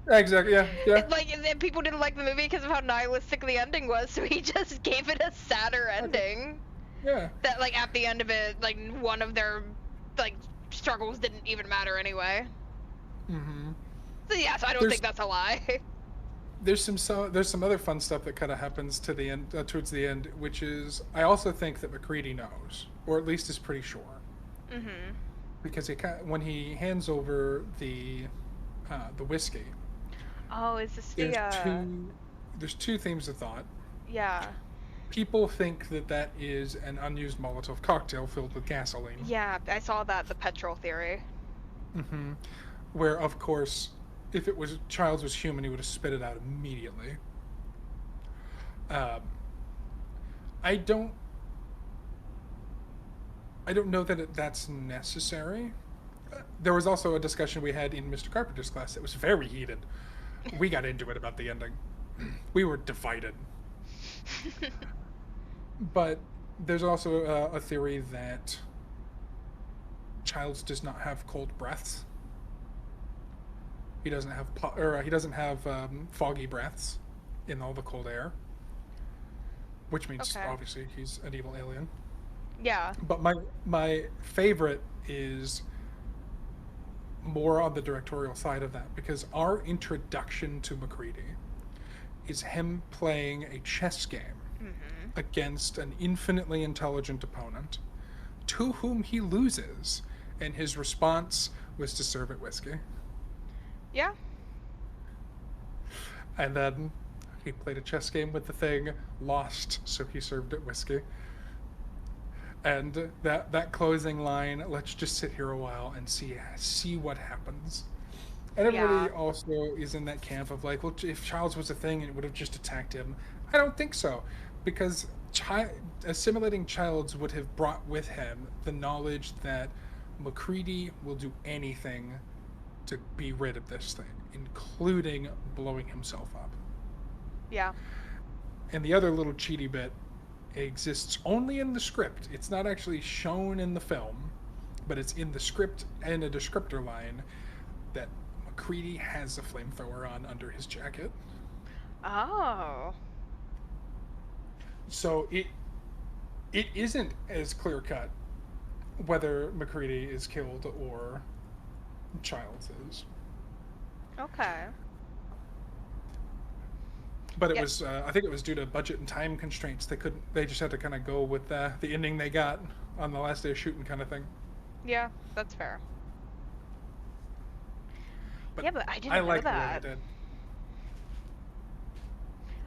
Exactly. Yeah. Like, people didn't like the movie because of how nihilistic the ending was, so he just gave it a sadder ending. Yeah. That, like, at the end of it, like, one of their, like, struggles didn't even matter anyway. Mm-hmm. So, yeah, so I don't think that's a lie. There's some other fun stuff that kind of happens to the end, towards the end, which is I also think that MacReady knows, or at least is pretty sure. Mm-hmm. Because when he hands over the whiskey. Oh, is this There's two themes of thought. Yeah. People think that is an unused Molotov cocktail filled with gasoline. Yeah, I saw that, the petrol theory. Mm-hmm. Where, of course, if Childs was human, he would have spit it out immediately. I don't know that that's necessary. There was also a discussion we had in Mr. Carpenter's class that was very heated. We got into it about the ending. We were divided. But there's also a theory that Childs does not have cold breaths. He doesn't have foggy breaths in all the cold air, which means obviously he's an evil alien. Yeah. But my favorite is more on the directorial side of that, because our introduction to MacReady is him playing a chess game against an infinitely intelligent opponent to whom he loses, and his response was to serve it whiskey. Yeah. And then he played a chess game with the thing, lost, so he served it whiskey. And that closing line, let's just sit here a while and see what happens. And everybody also is in that camp of like, well, if Childs was a thing, it would have just attacked him. I don't think so, because assimilating Childs would have brought with him the knowledge that MacReady will do anything to be rid of this thing, including blowing himself up. Yeah. And the other little cheaty bit exists only in the script. It's not actually shown in the film, but it's in the script and a descriptor line that MacReady has a flamethrower on under his jacket. Oh. So it isn't as clear cut whether MacReady is killed or Childs is. Okay. But it Yep. was, I think it was due to budget and time constraints. They just had to kind of go with the ending they got on the last day of shooting, kind of thing. Yeah, that's fair. But Yeah, but I I didn't know like the way they that. did.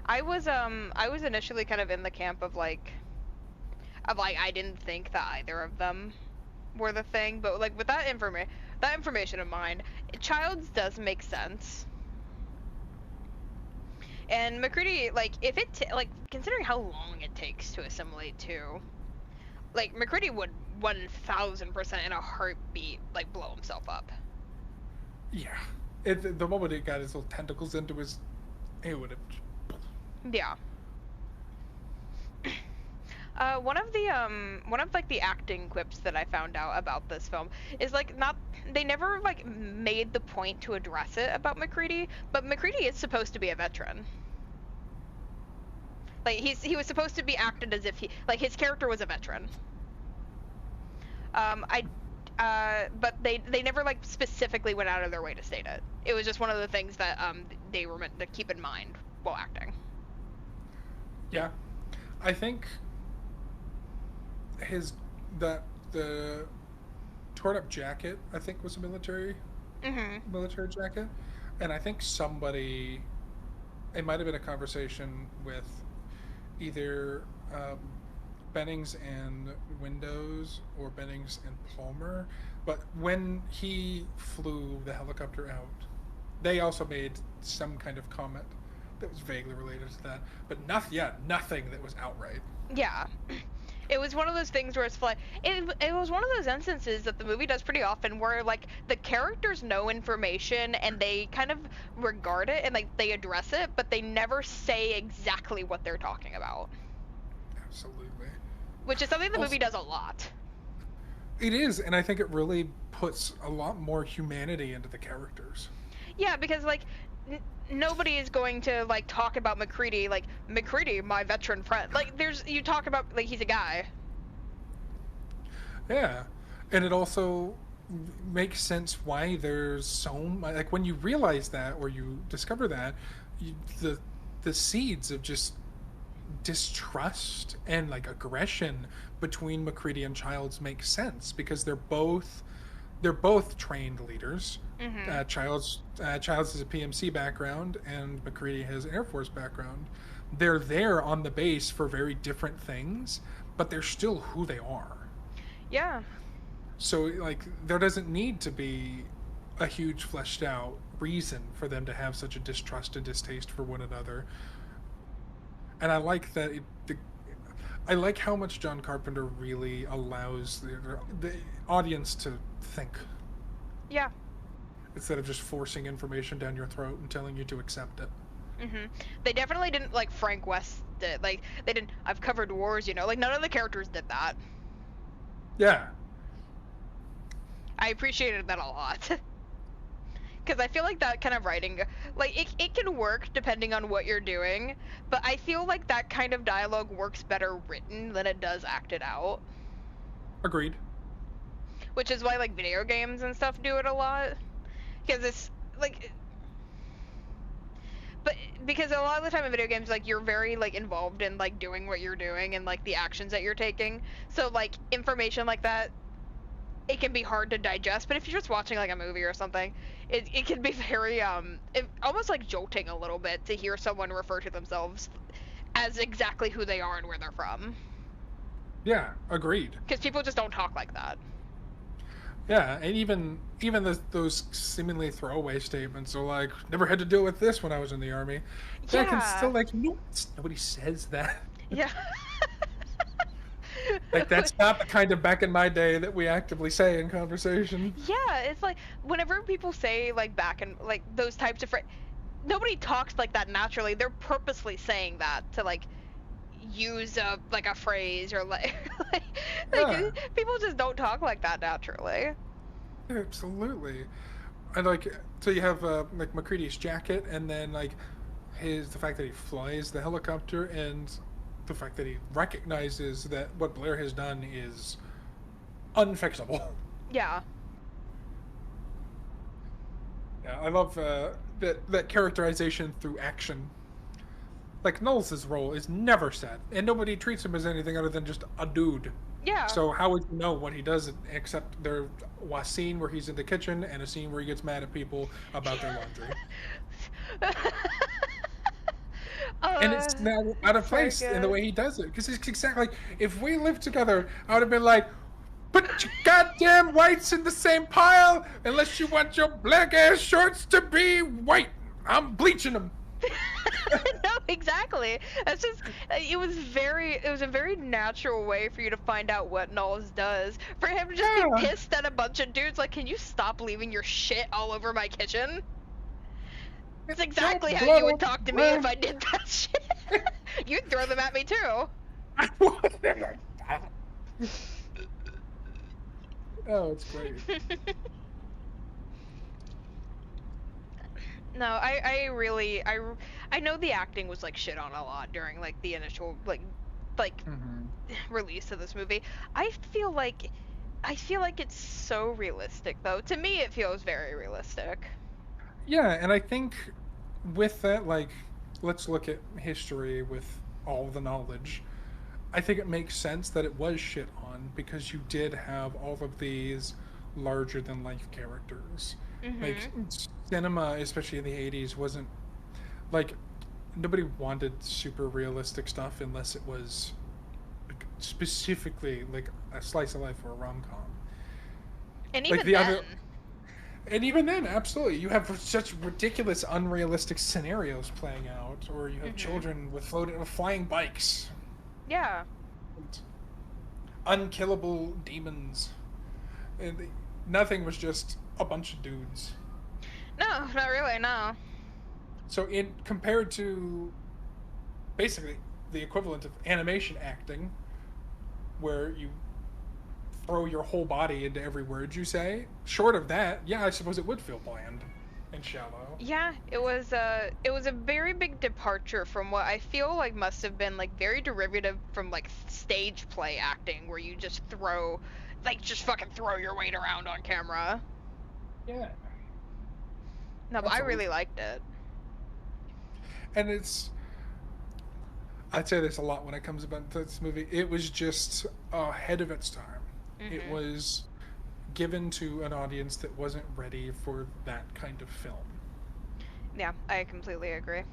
I was initially kind of in the camp of like I didn't think that either of them were the thing, but like with that information in mind, Childs does make sense. And McCready, like, if like, considering how long it takes to assimilate too, like, McCready would 1000% in a heartbeat, like, blow himself up. Yeah. The moment it got his little tentacles into his, it would have. Yeah. One of like the acting quips that I found out about this film is like they never like made the point to address it about McCready, but McCready is supposed to be a veteran. Like he was supposed to be acted as if his character was a veteran. But they never like specifically went out of their way to state it. It was just one of the things that they were meant to keep in mind while acting. Yeah, I think the torn up jacket, I think, was a military jacket, and I think somebody, it might have been a conversation with either Bennings and Windows or Bennings and Palmer, but when he flew the helicopter out, they also made some kind of comment that was vaguely related to that, but nothing that was outright. Yeah. It was one of those things where it's like it was one of those instances that the movie does pretty often where like the characters know information and they kind of regard it and like they address it, but they never say exactly what they're talking about. Absolutely. Which is something the movie does a lot. It is, and I think it really puts a lot more humanity into the characters. Yeah, because like nobody is going to like talk about McCready like McCready, my veteran friend. Like you talk about like he's a guy. Yeah, and it also makes sense why there's so much, like when you realize that or you discover that, the seeds of just distrust and like aggression between McCready and Childs make sense because they're both trained leaders. Mm-hmm. Childs has a PMC background and McCready has an Air Force background. They're there on the base for very different things, but they're still who they are. Yeah. So like there doesn't need to be a huge fleshed out reason for them to have such a distrust and distaste for one another. And I like that I like how much John Carpenter really allows the audience to think. Yeah. Instead of just forcing information down your throat and telling you to accept it. Mm-hmm. They definitely didn't like Frank West did. Like they didn't. I've covered wars, you know. Like none of the characters did that. Yeah. I appreciated that a lot. Because I feel like that kind of writing, like it can work depending on what you're doing, but I feel like that kind of dialogue works better written than it does acted out. Agreed. Which is why like video games and stuff do it a lot. Because it's like, but because a lot of the time in video games, like you're very like involved in like doing what you're doing and like the actions that you're taking. So like information like that, it can be hard to digest. But if you're just watching like a movie or something, it can be very almost like jolting a little bit to hear someone refer to themselves as exactly who they are and where they're from. Yeah, agreed. Because people just don't talk like that. Yeah, and even those seemingly throwaway statements are like, never had to deal with this when I was in the army. Yeah. I can still like, no, nobody says that. Yeah. Like that's not the kind of back in my day that we actively say in conversation. Yeah, it's like whenever people say like back in like those types of nobody talks like that naturally. They're purposely saying that to like use a like a phrase or like Yeah. people just don't talk like that naturally. Absolutely. And like, so you have like McCready's jacket, and then like the fact that he flies the helicopter, and the fact that he recognizes that what Blair has done is unfixable. Yeah. Yeah, I love that characterization through action. like Knowles' role is never said, and nobody treats him as anything other than just a dude. Yeah. So how would you know what he does except there a scene where he's in the kitchen and a scene where he gets mad at people about their laundry? And it's not out of So place in the good. way he does it because it's exactly like if we lived together, I would have been like, "Put your goddamn whites in the same pile unless you want your black ass shorts to be white. I'm bleaching them." No, exactly. That's just it was a very natural way for you to find out what Knowles does. For him to just be Yeah. pissed at a bunch of dudes like, can you stop leaving your shit all over my kitchen? It's exactly Don't how you would blow talk to me if I did that shit. You'd throw them at me too. Oh, it's great. No, I know the acting was like shit on a lot during like the initial like Mm-hmm. release of this movie. I feel like it's so realistic though. To me it feels very realistic. Yeah, and I think with that, like, let's look at history with all the knowledge. I think it makes sense that it was shit on because you did have all of these larger than life characters. Like, Mhm. cinema, especially in the 80s, wasn't like nobody wanted super realistic stuff unless it was like, specifically like a slice of life or a rom com. And Like even the other, then, and even then, absolutely, you have such ridiculous, unrealistic scenarios playing out, or you have mhm. children with flying bikes, Yeah. and unkillable demons, and nothing was just a bunch of dudes. No, not really, no. So, in compared to basically the equivalent of animation acting, where you throw your whole body into every word you say, short of that, yeah, I suppose it would feel bland and shallow. Yeah, it was a very big departure from what I feel like must have been like very derivative from like stage play acting where you just just fucking throw your weight around on camera. Yeah, No, but I really absolutely. liked it. And I'd say this a lot when it comes about this movie. It was just ahead of its time. It Mhm. was given to an audience that wasn't ready for that kind of film. Yeah, I completely agree.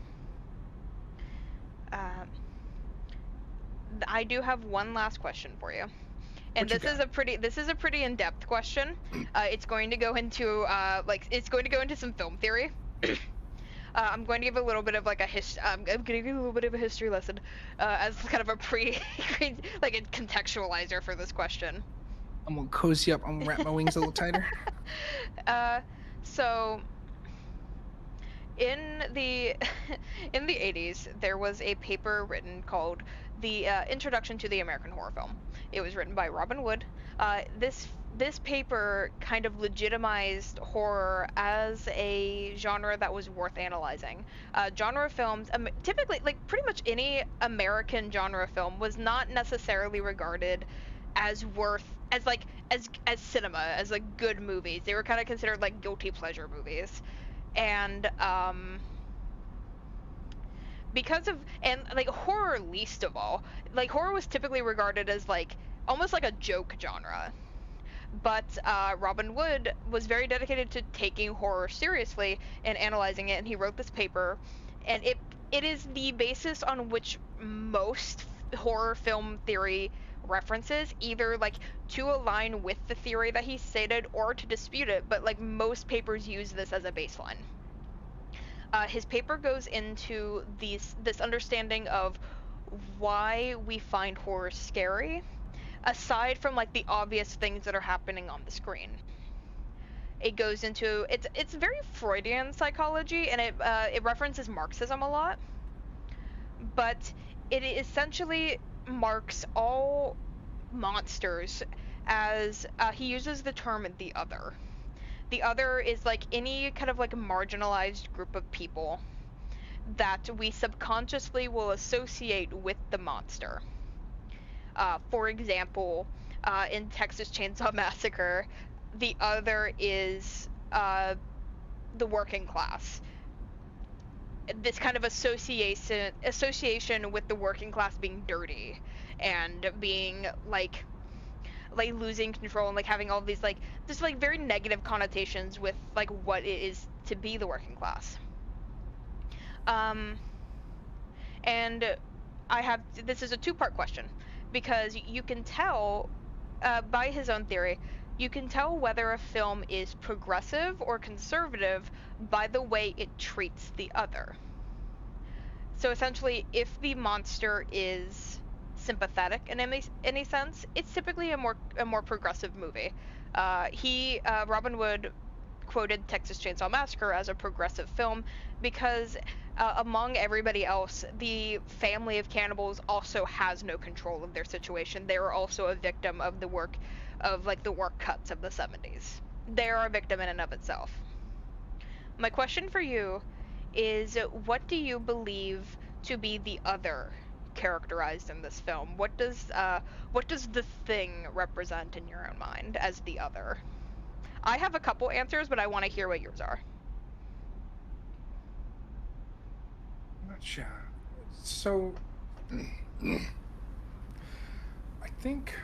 Um, I do have one last question for you. And What you got? this is a pretty in-depth question. It's going to go into it's going to go into some film theory. I'm going to give a little bit of like I'm going to give a little bit of a history lesson as kind of a like a contextualizer for this question. I'm gonna cozy up. I'm gonna wrap my wings a little tighter. uh, so in the in the 80s, there was a paper written called the Introduction to the American Horror Film. It was written by Robin Wood. This paper kind of legitimized horror as a genre that was worth analyzing. Genre films, typically, like pretty much any American genre film, was not necessarily regarded as worth as cinema, as like good movies. They were kind of considered like guilty pleasure movies. And because of and like horror least of all, like horror was typically regarded as like almost like a joke genre. But Robin Wood was very dedicated to taking horror seriously and analyzing it, and he wrote this paper, and it is the basis on which most horror film theory references, either like to align with the theory that he stated or to dispute it, but like most papers use this as a baseline. His paper goes into this understanding of why we find horror scary, aside from like the obvious things that are happening on the screen. It goes into it's very Freudian psychology, and it references Marxism a lot, but it essentially marks all monsters as he uses the term the other. The other is like any kind of like marginalized group of people that we subconsciously will associate with the monster. For example, in Texas Chainsaw Massacre, the other is the working class. this kind of association with the working class being dirty and being like losing control and like having all these like just like very negative connotations with like what it is to be the working class. Um, and this is a two-part question because you can tell by his own theory, you can tell whether a film is progressive or conservative by the way it treats the other. So essentially, if the monster is sympathetic in any sense, it's typically a more progressive movie. Robin Wood quoted Texas Chainsaw Massacre as a progressive film because among everybody else, the family of cannibals also has no control of their situation. They are also a victim of the work cuts of the 70s. They are a victim in and of itself. My question for you is, what do you believe to be the other characterized in this film? What does the thing represent in your own mind as the other? I have a couple answers, but I want to hear what yours are. Gotcha. So, I think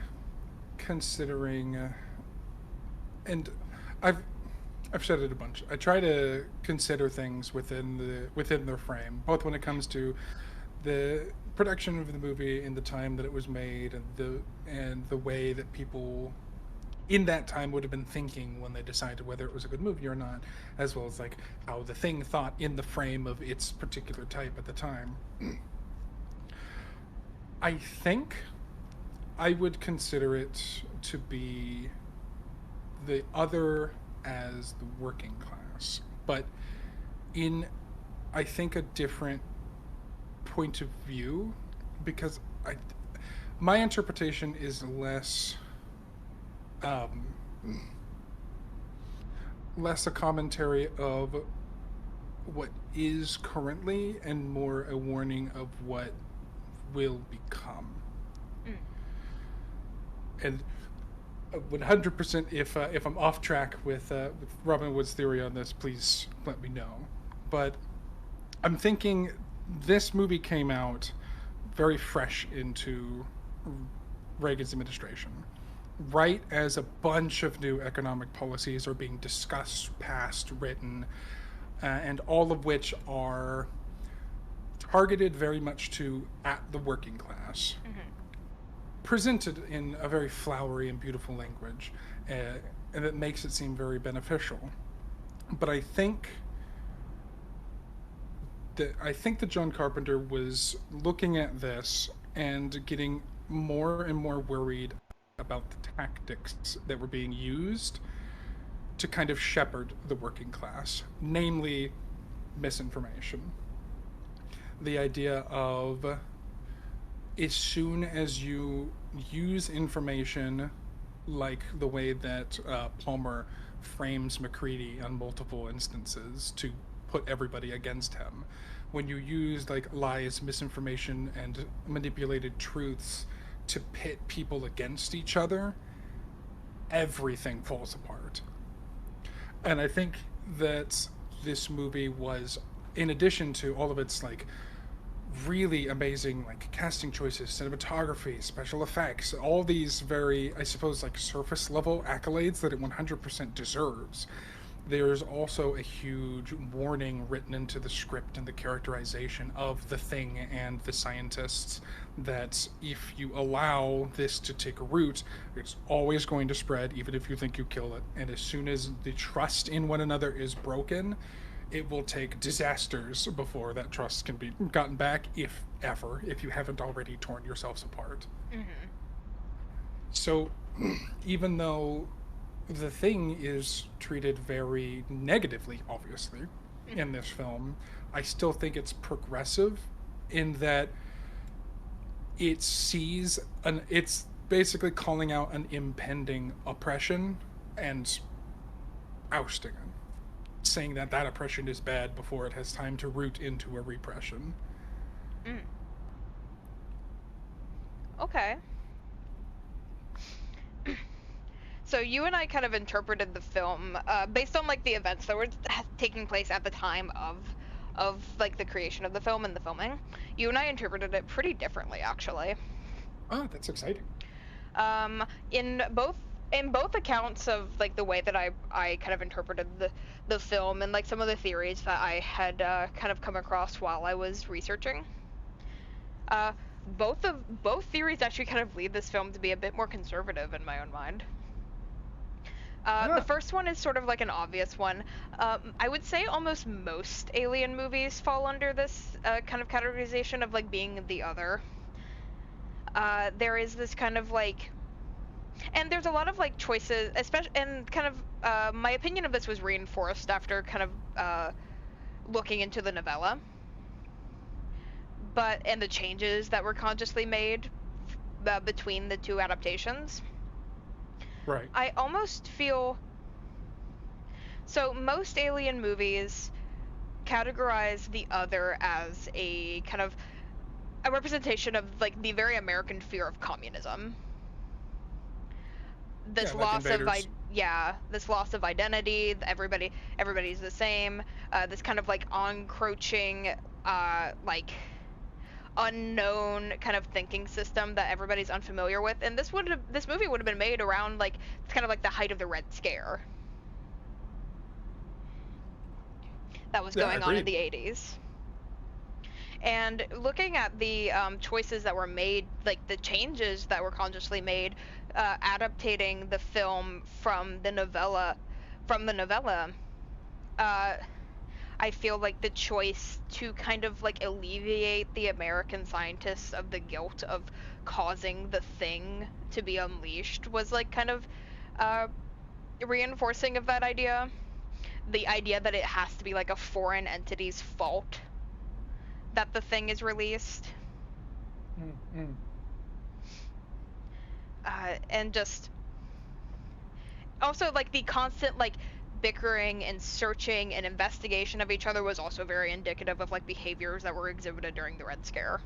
considering, and I've said it a bunch. I try to consider things within their frame, both when it comes to the production of the movie and the time that it was made, and the way that people in that time would have been thinking when they decided whether it was a good movie or not, as well as like how the thing thought in the frame of its particular type at the time. I think I would consider it to be the other as the working class, but in, I think, a different point of view, because my interpretation is less a commentary of what is currently and more a warning of what will become. And 100%, if I'm off track with Robin Wood's theory on this, please let me know. But I'm thinking this movie came out very fresh into Reagan's administration, right as a bunch of new economic policies are being discussed, passed, written, and all of which are targeted very much at the working class. Mm-hmm. Presented in a very flowery and beautiful language, and it makes it seem very beneficial. But I think that John Carpenter was looking at this and getting more and more worried about the tactics that were being used to kind of shepherd the working class, namely misinformation. The idea of, as soon as you use information like the way that Palmer frames McCready on multiple instances to put everybody against him, when you use like lies, misinformation, and manipulated truths to pit people against each other, everything falls apart. And I think that this movie was, in addition to all of its like really amazing like casting choices, cinematography, special effects, all these very, I suppose, like surface level accolades that it 100% deserves, there's also a huge warning written into the script and the characterization of the thing and the scientists that if you allow this to take a root, it's always going to spread, even if you think you kill it. And as soon as the trust in one another is broken, it will take disasters before that trust can be gotten back, if ever, if you haven't already torn yourselves apart. Mm-hmm. So even though the thing is treated very negatively, obviously, in this film, I still think it's progressive in that it's basically calling out an impending oppression and ousting it, saying that oppression is bad before it has time to root into a repression. Okay. So you and I kind of interpreted the film based on like the events that were taking place at the time of of like the creation of the film and the filming, you and I interpreted it pretty differently, actually. Oh, that's exciting. Um, in both accounts of like the way that I kind of interpreted the film and like some of the theories that I had kind of come across while I was researching. Uh, both theories actually kind of lead this film to be a bit more conservative in my own mind. The first one is sort of like an obvious one. I would say almost most alien movies fall under this kind of categorization of like being the other. There is this kind of like, and there's a lot of like choices, especially, and kind of my opinion of this was reinforced after kind of looking into the novella, and the changes that were consciously made between the two adaptations. Right. I almost feel so most alien movies categorize the other as a kind of a representation of like the very American fear of communism. This loss of this loss of identity, everybody's the same, this kind of like encroaching like unknown kind of thinking system that everybody's unfamiliar with. And this movie would have been made around like it's kind of like the height of the Red Scare that was going on in the 80s. And looking at the choices that were made, like the changes that were consciously made, adaptating the film from the novella, I feel like the choice to kind of like alleviate the American scientists of the guilt of causing the thing to be unleashed was like kind of reinforcing of that idea. The idea that it has to be like a foreign entity's fault that the thing is released. And just also like the constant like bickering and searching and investigation of each other was also very indicative of like behaviors that were exhibited during the Red Scare.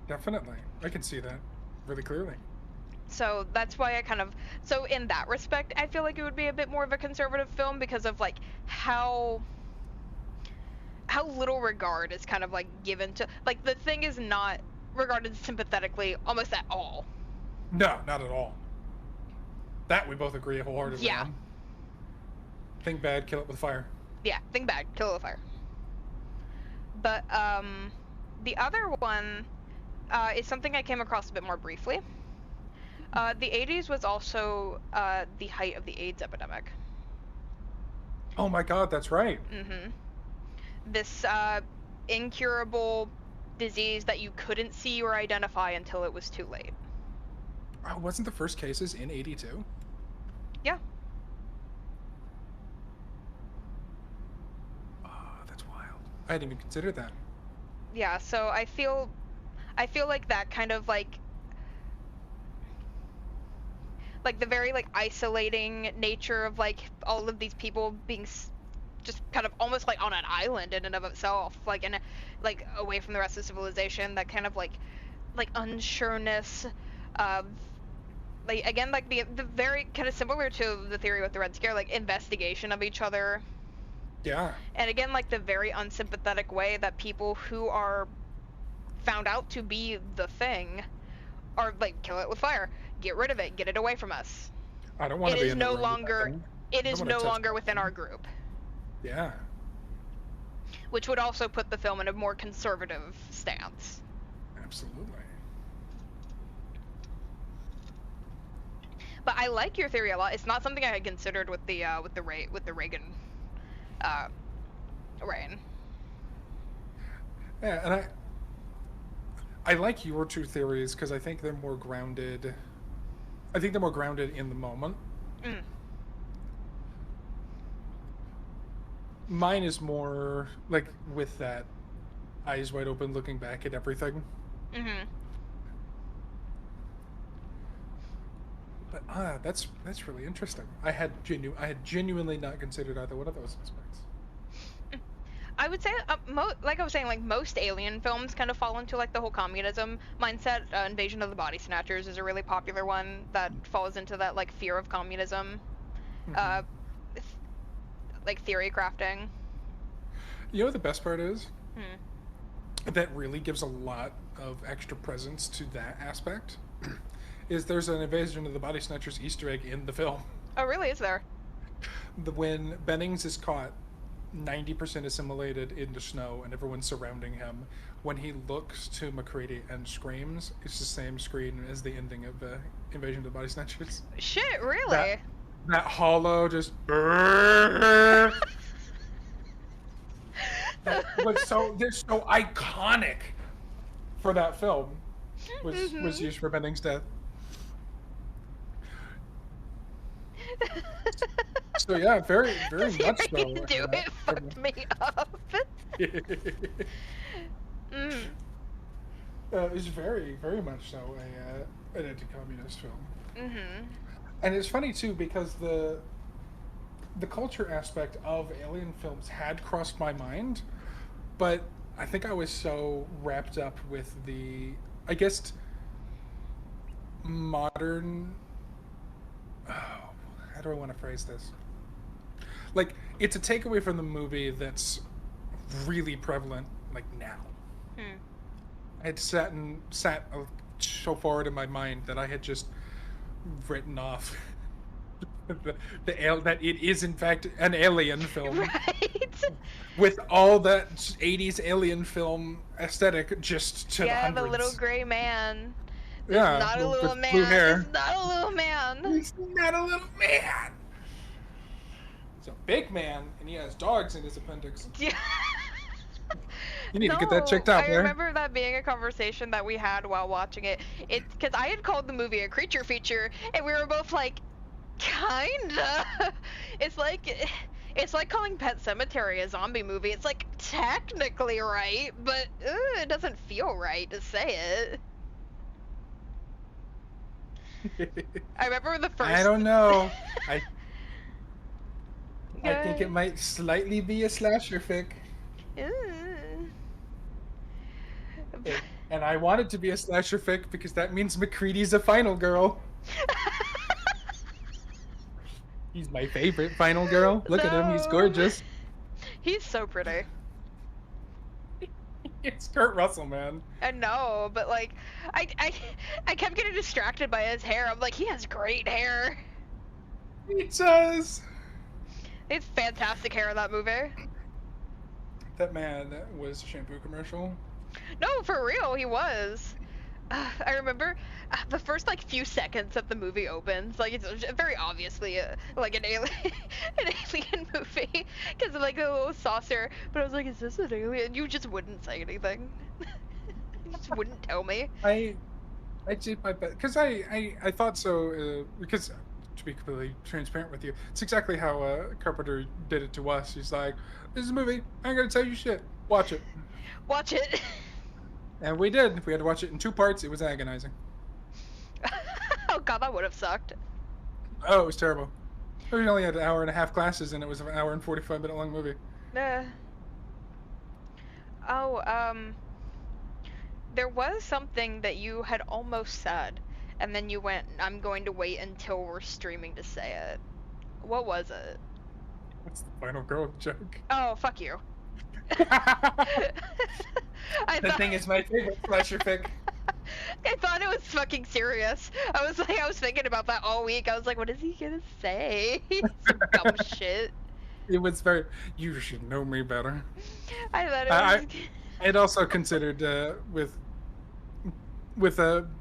Definitely. I can see that really clearly. So that's why so in that respect, I feel like it would be a bit more of a conservative film because of like how little regard is kind of like given to like the thing is not regarded sympathetically almost at all. No, not at all. That we both agree wholeheartedly on. Think bad, kill it with fire. Yeah, think bad, kill it with fire. But the other one is something I came across a bit more briefly. The 80s was also the height of the AIDS epidemic. Oh my god, that's right. Mm-hmm. This incurable disease that you couldn't see or identify until it was too late. Oh, wasn't the first cases in 82? Yeah. Oh, that's wild. I hadn't even considered that. Yeah, so I feel like that kind of like the very like isolating nature of like all of these people being just kind of almost like on an island in and of itself, like away from the rest of civilization, that kind of like unsureness of like again like the very kind of similar to the theory with the Red Scare, like investigation of each other. Yeah. And again like the very unsympathetic way that people who are found out to be the thing are like kill it with fire, get rid of it, get it away from us. I don't want to be in the room. It is no longer within our group. Yeah. Which would also put the film in a more conservative stance. Absolutely. But I like your theory a lot. It's not something I had considered with the Reagan reign. Yeah, and I like your two theories because I think they're more grounded. I think they're more grounded in the moment. Mm. Mine is more like with that eyes wide open, looking back at everything. Mm-hmm. But that's really interesting. I had genuinely not considered either one of those aspects. I would say, like I was saying, like most alien films kind of fall into like the whole communism mindset. Invasion of the Body Snatchers is a really popular one that falls into that like fear of communism. Mm-hmm. like theory crafting. You know what the best part is? Hmm. That really gives a lot of extra presence to that aspect. Is there's an Invasion of the Body Snatchers Easter egg in the film. Oh, really? Is there? When Bennings is caught 90% assimilated into snow and everyone's surrounding him, when he looks to McCready and screams, it's the same screen as the ending of Invasion of the Body Snatchers. Shit, really? That hollow just... that was so iconic for that film was used for Benning's death. So yeah, very much so. Do it fucked me up. It was very much so an anti-communist film. Mm-hmm. And it's funny too because the culture aspect of alien films had crossed my mind, but I think I was so wrapped up with the, I guess, modern... Oh, how do I want to phrase this? Like, it's a takeaway from the movie that's really prevalent, like, now. I had sat so forward in my mind that I had just written off that it is in fact an alien film, right? With all that 80s alien film aesthetic just to the hundreds. The little gray man. Yeah, not a little man. Blue hair. He's not a little man. He's not a little man. He's a big man, and he has dogs in his appendix. Yeah. You need to get that checked out, I man. remember that being a conversation that we had while watching it. Because I had called the movie a creature feature, and we were both like, kinda. It's like calling Pet Sematary a zombie movie. It's like technically right, but it doesn't feel right to say it. I remember the first. I don't know. I think it might slightly be a slasher fic. And I want it to be a slasher fic because that means McCready's a final girl. He's my favorite final girl. Look at him, he's gorgeous. He's so pretty. It's Kurt Russell, man. I know, but like, I kept getting distracted by his hair. I'm like, he has great hair. He does. It's fantastic hair in that movie. That man was a shampoo commercial. No, for real, he was. I remember the first like few seconds that the movie opens, like it's very obviously like an alien, movie, because of like a little saucer. But I was like, is this an alien? You just wouldn't say anything. You just wouldn't tell me. I did my best because I thought so because to be completely transparent with you, it's exactly how Carpenter did it to us. He's like, this is a movie. I ain't gonna tell you shit. Watch it. Watch it. And we did. We had to watch it in 2 parts. It was agonizing. Oh god, that would have sucked. Oh, it was terrible. We only had 1.5 hour classes, and it was an 1 hour and 45-minute long movie. There was something that you had almost said, and then you went, I'm going to wait until we're streaming to say it. What was it? What's the final girl joke? Oh, fuck you. The thing is my favorite slasher fic. I thought it was fucking serious. I was thinking about that all week. I was like, what is he gonna say? Some dumb shit. It was very. You should know me better. I thought it was. I'd also considered with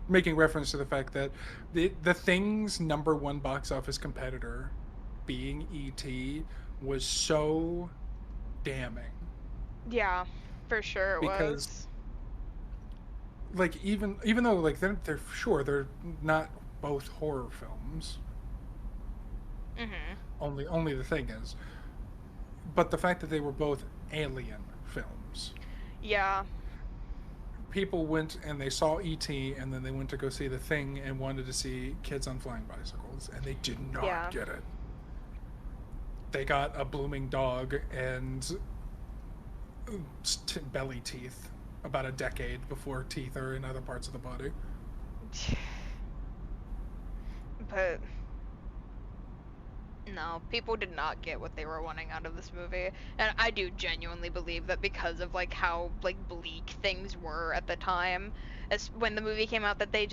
making reference to the fact that the Thing's #1 box office competitor, being E.T., was so damning. Yeah, for sure it was. Like even though like they're sure they're not both horror films. Only the Thing is. But the fact that they were both alien films. Yeah. People went and they saw E.T. and then they went to go see The Thing and wanted to see kids on flying bicycles, and they did not get it. They got a blooming dog and belly teeth about a decade before teeth are in other parts of the body. But No, people did not get what they were wanting out of this movie. And I do genuinely believe that because of like how like bleak things were at the time, as when the movie came out, that they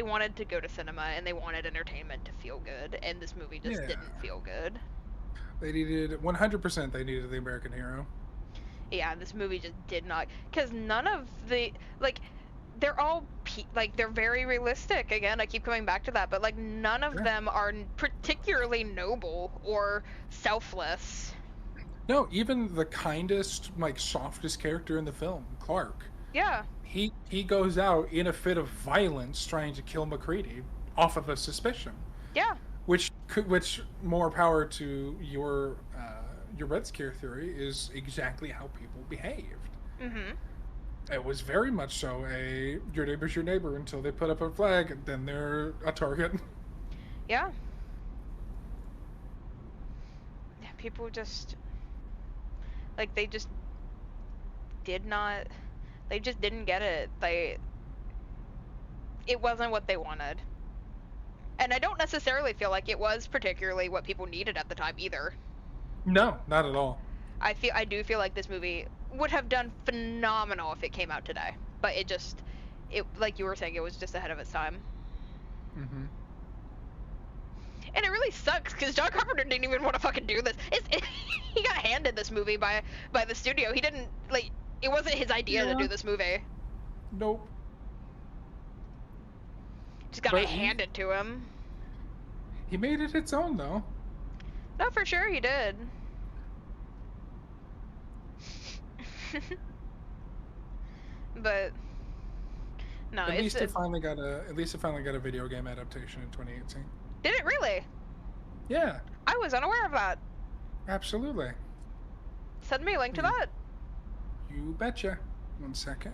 wanted to go to cinema and they wanted entertainment to feel good, and this movie just Yeah, didn't feel good. they needed 100%. They needed the American hero. Yeah, this movie just did not, because none of the like they're all like they're very realistic. Again, I keep coming back to that, but like none of Yeah. them are particularly noble or selfless. No, even the kindest, like softest character in the film, Clark. Yeah. He goes out in a fit of violence trying to kill McCready off of a suspicion. Yeah. Which more power to your Red Scare theory is exactly how people behaved. Mhm. It was very much so a your neighbor's your neighbor until they put up a flag, and then they're a target. Yeah. Yeah, people just like they just did not they just didn't get it. It wasn't what they wanted. And I don't necessarily feel like it was particularly what people needed at the time either. No, not at all. I do feel like this movie would have done phenomenal if it came out today. But it like you were saying, it was just ahead of its time. Mm-hmm. And it really sucks because John Carpenter didn't even want to fucking do this. He got handed this movie by the studio. He didn't like. It wasn't his idea to do this movie. Nope. Just got it handed to him. He made it its own, though. No, for sure he did. But no, at least it finally got a video game adaptation in 2018. Did it really? Yeah. I was unaware of that. Absolutely. Send me a link to that. You betcha. 1 second.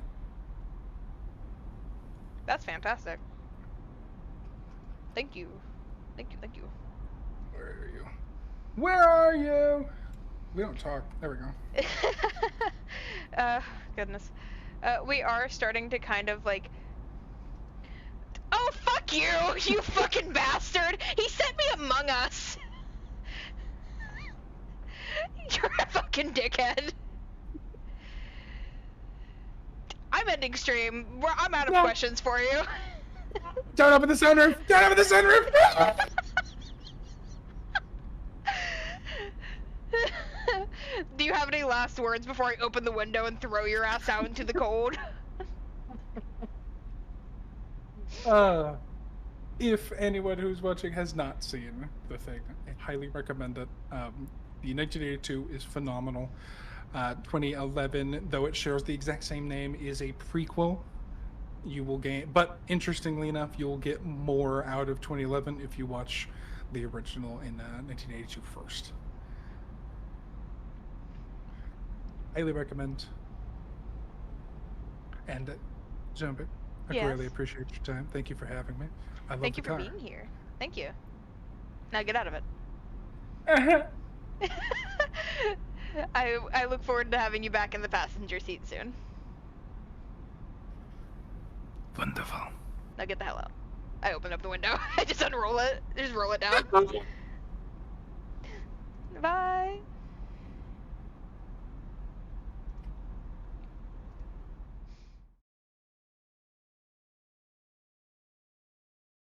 That's fantastic. Thank you. Thank you, thank you. Where are you? Where are you? We don't talk. There we go. Goodness. We are starting to kind of like... Oh, fuck you! You fucking bastard! He sent me Among Us! You're a fucking dickhead. I'm ending stream. I'm out of questions for you. Don't open the sunroof! Don't open the sunroof! Do you have any last words before I open the window and throw your ass out into the cold? If anyone who's watching has not seen The Thing, I highly recommend it. The 1982 is phenomenal. 2011, though it shares the exact same name, is a prequel. You will gain, but interestingly enough, you'll get more out of 2011 if you watch the original in 1982 first. Highly recommend. And Zombie, I greatly appreciate your time. Thank you for having me. I love Thank you for being here. Thank you. Now get out of it. I look forward to having you back in the passenger seat soon. Wonderful. Now get the hell out. I open up the window. I just unroll it. Just roll it down. Bye.